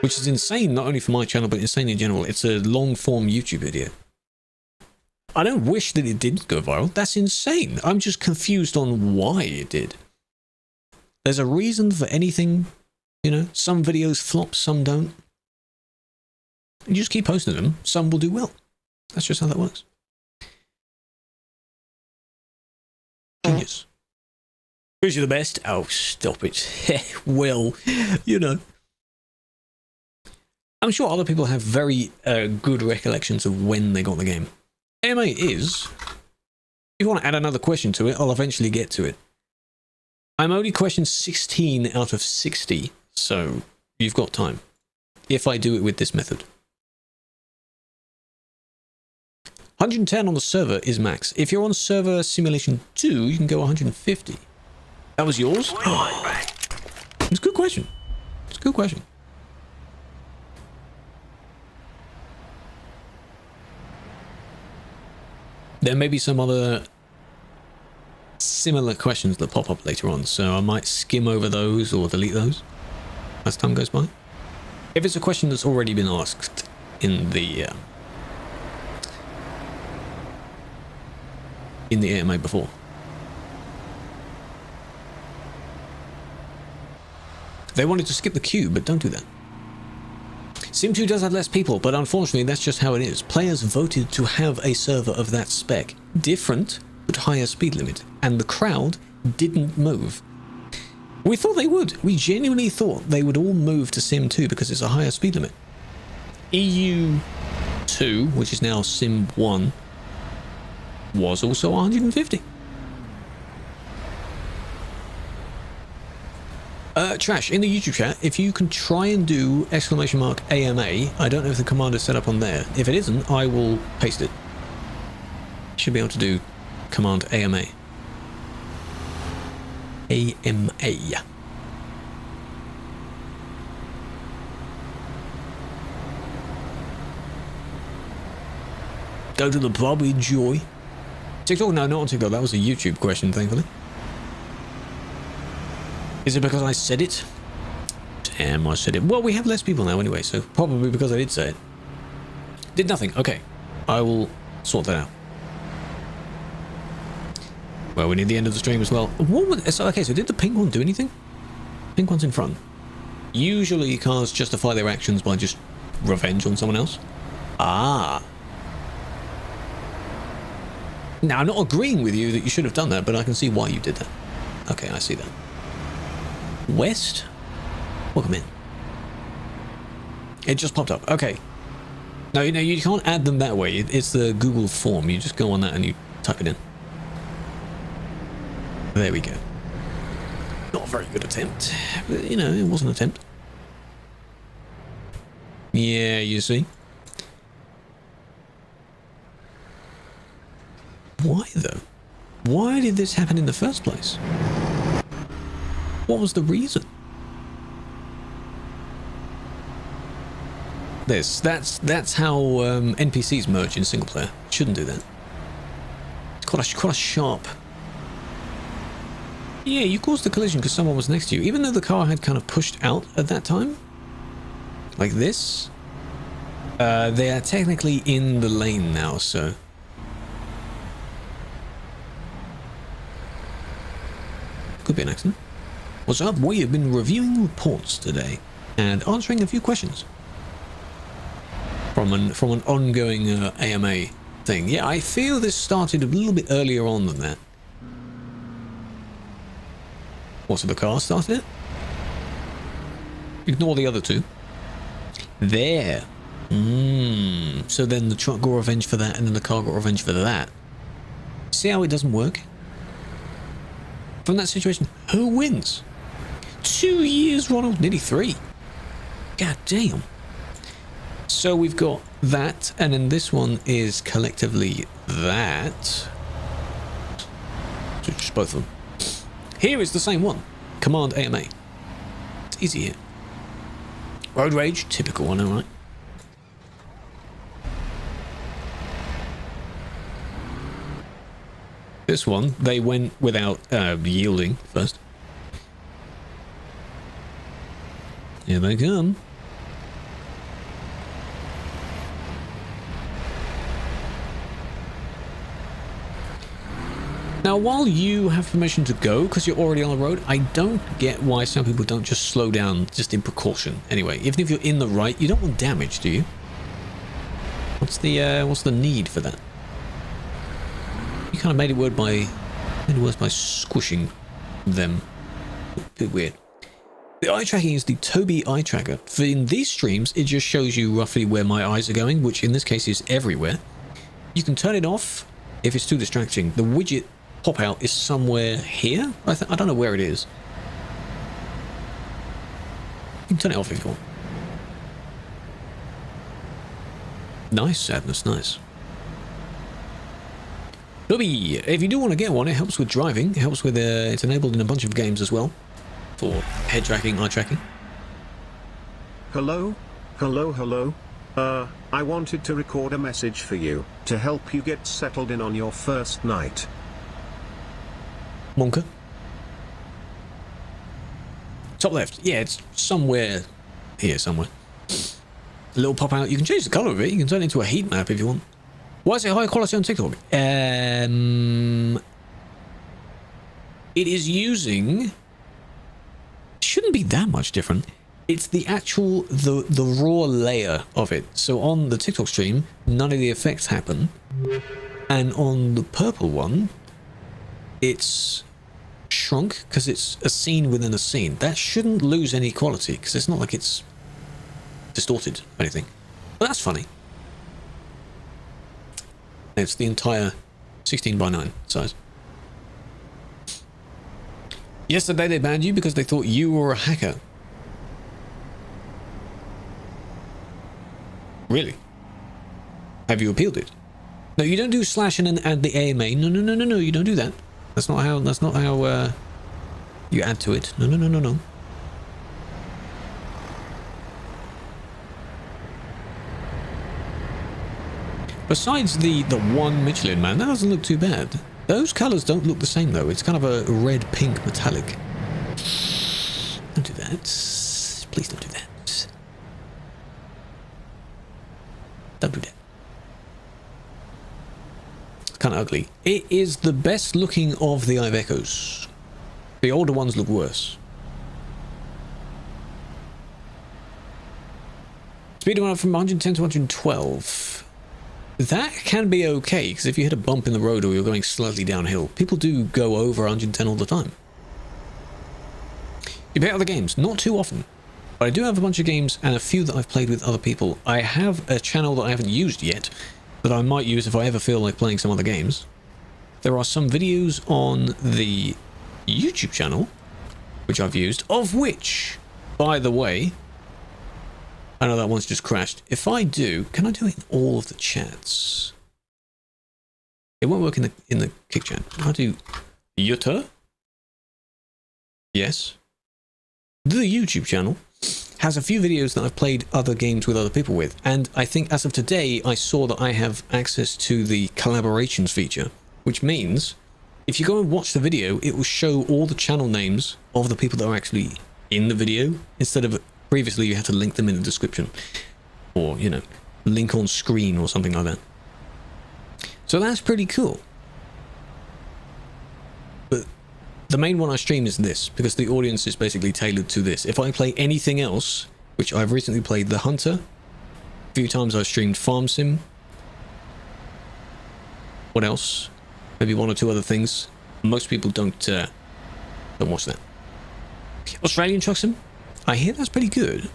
which is insane, not only for my channel, but insane in general. It's a long-form YouTube video. I don't wish that it didn't go viral. That's insane. I'm just confused on why it did. There's a reason for anything, you know. Some videos flop, some don't. You just keep posting them. Some will do well. That's just how that works. Genius. Who's the best? Oh, stop it. Well, you know. I'm sure other people have very good recollections of when they got the game. AMA is, if you want to add another question to it, I'll eventually get to it. I'm only question 16 out of 60, so you've got time. If I do it with this method. 110 on the server is max. If you're on server simulation 2, you can go 150. That was yours? It's a good question. It's a good question. There may be some other similar questions that pop up later on, so I might skim over those or delete those as time goes by. If it's a question that's already been asked in the AMA before. They wanted to skip the queue, but don't do that. Sim 2 does have less people, but unfortunately that's just how it is. Players voted to have a server of that spec. Different, but higher speed limit. And the crowd didn't move. We thought they would. We genuinely thought they would all move to Sim 2 because it's a higher speed limit. EU 2, which is now Sim 1, was also 150. Trash, in the YouTube chat, if you can try and do !AMA, I don't know if the command is set up on there. If it isn't, I will paste it. Should be able to do command AMA. AMA. Go to the pub, enjoy. TikTok? No, not on TikTok. That was a YouTube question, thankfully. Is it because I said it? Damn, I said it. Well, we have less people now anyway, so probably because I did say it. Did nothing. Okay. I will sort that out. Well, we need the end of the stream as well. What was, so, okay, so did the pink one do anything? Pink one's in front. Usually cars justify their actions by just revenge on someone else. Ah. Now, I'm not agreeing with you that you should have done that, but I can see why you did that. Okay, I see that. West? Welcome in. It just popped up. Okay. No, you can't add them that way. It's the Google form. You just go on that and you type it in. There we go. Not a very good attempt. But, you know, it was an attempt. Yeah, you see. Why, though? Why did this happen in the first place? What was the reason? That's how NPCs merge in single player. Shouldn't do that. It's quite a sharp. Yeah, you caused the collision because someone was next to you, even though the car had kind of pushed out at that time. Like this. They are technically in the lane now, so. Could be an accident. What's up? We have been reviewing reports today and answering a few questions from an ongoing AMA thing. Yeah, I feel this started a little bit earlier on than that. What's the car started it? Ignore the other two. There. So then the truck got revenge for that, and then the car got revenge for that. See how it doesn't work? From that situation, who wins? 2 years, Ronald, nearly 3. God damn. So we've got that, and then this one is collectively that. So just both of them. Here is the same one. Command AMA. It's easy here. Road rage, typical one, alright. This one, they went without yielding first. Here they come. Now, while you have permission to go because you're already on the road, I don't get why some people don't just slow down just in precaution. Anyway, even if you're in the right, you don't want damage, do you? What's the need for that? You kind of made it worse by squishing them. A bit weird. The eye tracking is the Tobii eye tracker. For in these streams, it just shows you roughly where my eyes are going, which in this case is everywhere. You can turn it off if it's too distracting. The widget pop out is somewhere here. I don't know where it is. You can turn it off if you want. Nice, Sadness, nice. Tobii, if you do want to get one, it helps with driving. It helps with, it's enabled in a bunch of games as well. For head tracking, eye tracking. Hello? Hello? I wanted to record a message for you, to help you get settled in on your first night. Monka. Top left. Yeah, it's somewhere here, somewhere. A little pop out. You can change the color of it. You can turn it into a heat map if you want. Why is it high quality on TikTok? It is using... Shouldn't be that much different. It's the actual, the raw layer of it. So on the TikTok stream, none of the effects happen. And on the purple one, it's shrunk because it's a scene within a scene. That shouldn't lose any quality because it's not like it's distorted or anything. But that's funny. It's the entire 16 by 9 size. Yesterday they banned you because they thought you were a hacker. Really? Have you appealed it? No, you don't do slash and then add the AMA. No, you don't do that. That's not how you add to it. No. Besides the one Michelin man, that doesn't look too bad. Those colours don't look the same though. It's kind of a red-pink metallic. Don't do that. Please don't do that. Don't do that. It's kind of ugly. It is the best looking of the Ivecos. The older ones look worse. Speed went up from 110 to 112. That can be okay, because if you hit a bump in the road or you're going slightly downhill, people do go over 110 all the time. You play other games? Not too often. But I do have a bunch of games and a few that I've played with other people. I have a channel that I haven't used yet, that I might use if I ever feel like playing some other games. There are some videos on the YouTube channel, which I've used, of which, by the way, I know that one's just crashed. If I do, can I do it in all of the chats? It won't work in the kick chat. I'll do Yutta. Yes. The YouTube channel has a few videos that I've played other games with other people with, and I think as of today I saw that I have access to the collaborations feature, which means if you go and watch the video, it will show all the channel names of the people that are actually in the video, instead of previously you had to link them in the description, or, you know, link on screen or something like that. So that's pretty cool. But the main one I stream is this, because the audience is basically tailored to this. If I play anything else, which I've recently played The Hunter, a few times I've streamed Farm Sim. What else? Maybe one or two other things. Most people don't watch that. Australian Truck Sim? I hear that's pretty good.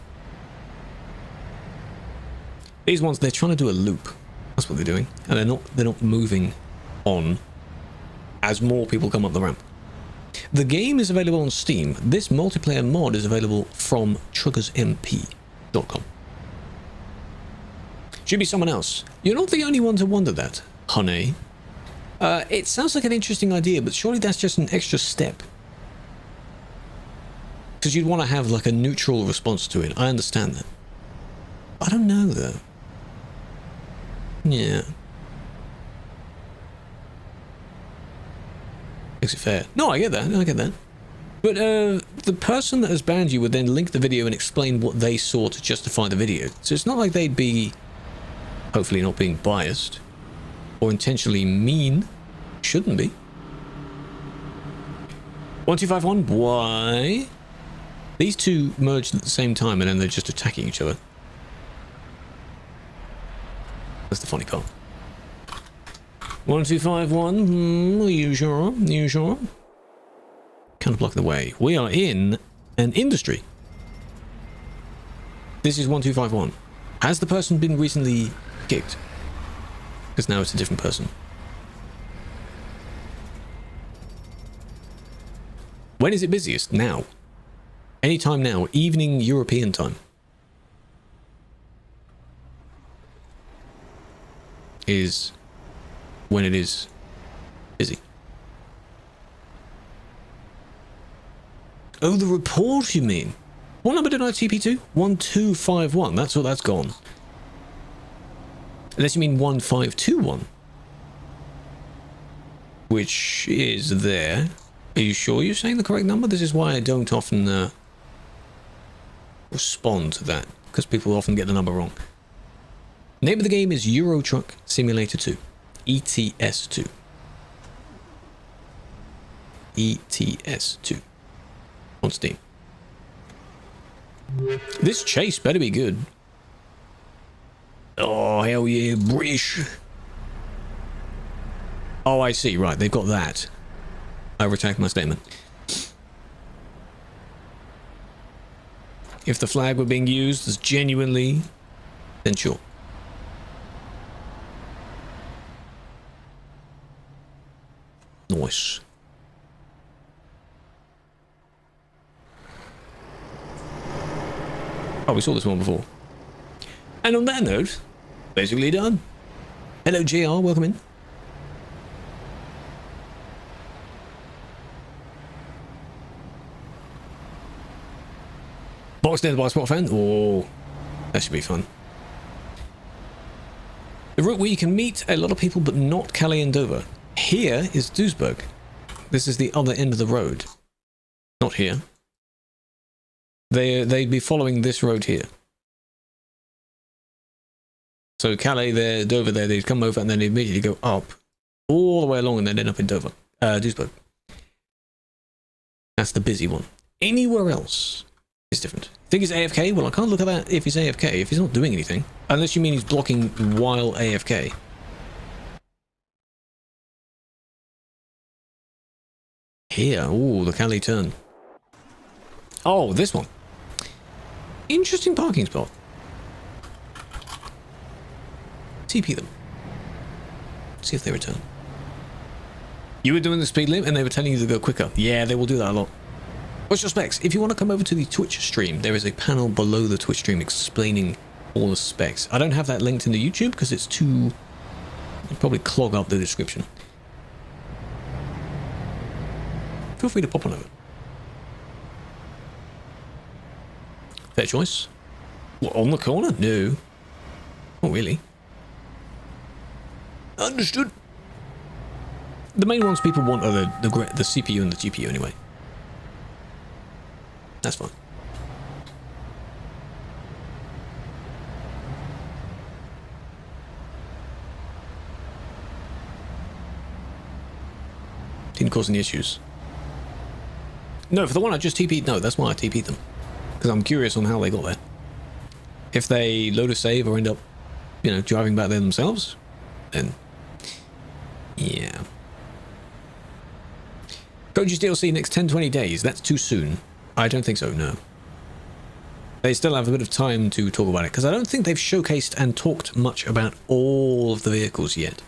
These ones, they're trying to do a loop. That's what they're doing. And they're not moving on as more people come up the ramp. The game is available on Steam. This multiplayer mod is available from TruckersMP.com. Should be someone else. You're not the only one to wonder that, honey. It sounds like an interesting idea, but surely that's just an extra step. Because you'd want to have like a neutral response to it. I understand that. I don't know though. Yeah. Makes it fair. No, I get that. But the person that has banned you would then link the video and explain what they saw to justify the video. So it's not like they'd be, hopefully not being biased, or intentionally mean. Shouldn't be. 1251, why? These two merged at the same time and then they're just attacking each other. That's the funny part. 1251, you sure? You sure? Kind of block the way. We are in an industry. This is 1251. Has the person been recently kicked? Because now it's a different person. When is it busiest? Now. Anytime now. Evening European time. Is when it is busy. Oh, the report you mean? What number did I TP to? 1251. That's what that's gone. Unless you mean 1521. Which is there. Are you sure you're saying the correct number? This is why I don't often respond to that, because people often get the number wrong. Name of the game is Euro Truck Simulator 2. ETS2. ETS2. On Steam. This chase better be good. Oh, hell yeah, British. Oh, I see. Right, they've got that. I retract my statement. If the flag were being used as genuinely, then sure. Nice. Oh, we saw this one before. And on that note, basically done. Hello, JR. Welcome in. Boxed in by a spot fan. Oh, that should be fun. The route where you can meet a lot of people, but not Calais and Dover. Here is Duisburg. This is the other end of the road. Not here. They'd be following this road here. So Calais there, Dover there, they'd come over and then immediately go up all the way along and then end up in Dover, Duisburg. That's the busy one. Anywhere else is different. Think he's AFK? Well, I can't look at that if he's AFK, if he's not doing anything. Unless you mean he's blocking while AFK. Here, ooh, the Calais turn. Oh, this one. Interesting parking spot. TP them. See if they return. You were doing the speed limit and they were telling you to go quicker. Yeah, they will do that a lot. What's your specs? If you want to come over to the Twitch stream, there is a panel below the Twitch stream explaining all the specs. I don't have that linked in the YouTube because it's too... it'll probably clog up the description. Feel free to pop on over. Fair choice. What, on the corner? No. Not really. Understood. The main ones people want are the CPU and the GPU anyway. That's fine. Didn't cause any issues. No, for the one I just TP'd, no, that's why I TP'd them. Because I'm curious on how they got there. If they load a save or end up, you know, driving back there themselves, then... yeah. Coach's DLC next 10-20 days. That's too soon. I don't think so, no. They still have a bit of time to talk about it, because I don't think they've showcased and talked much about all of the vehicles yet.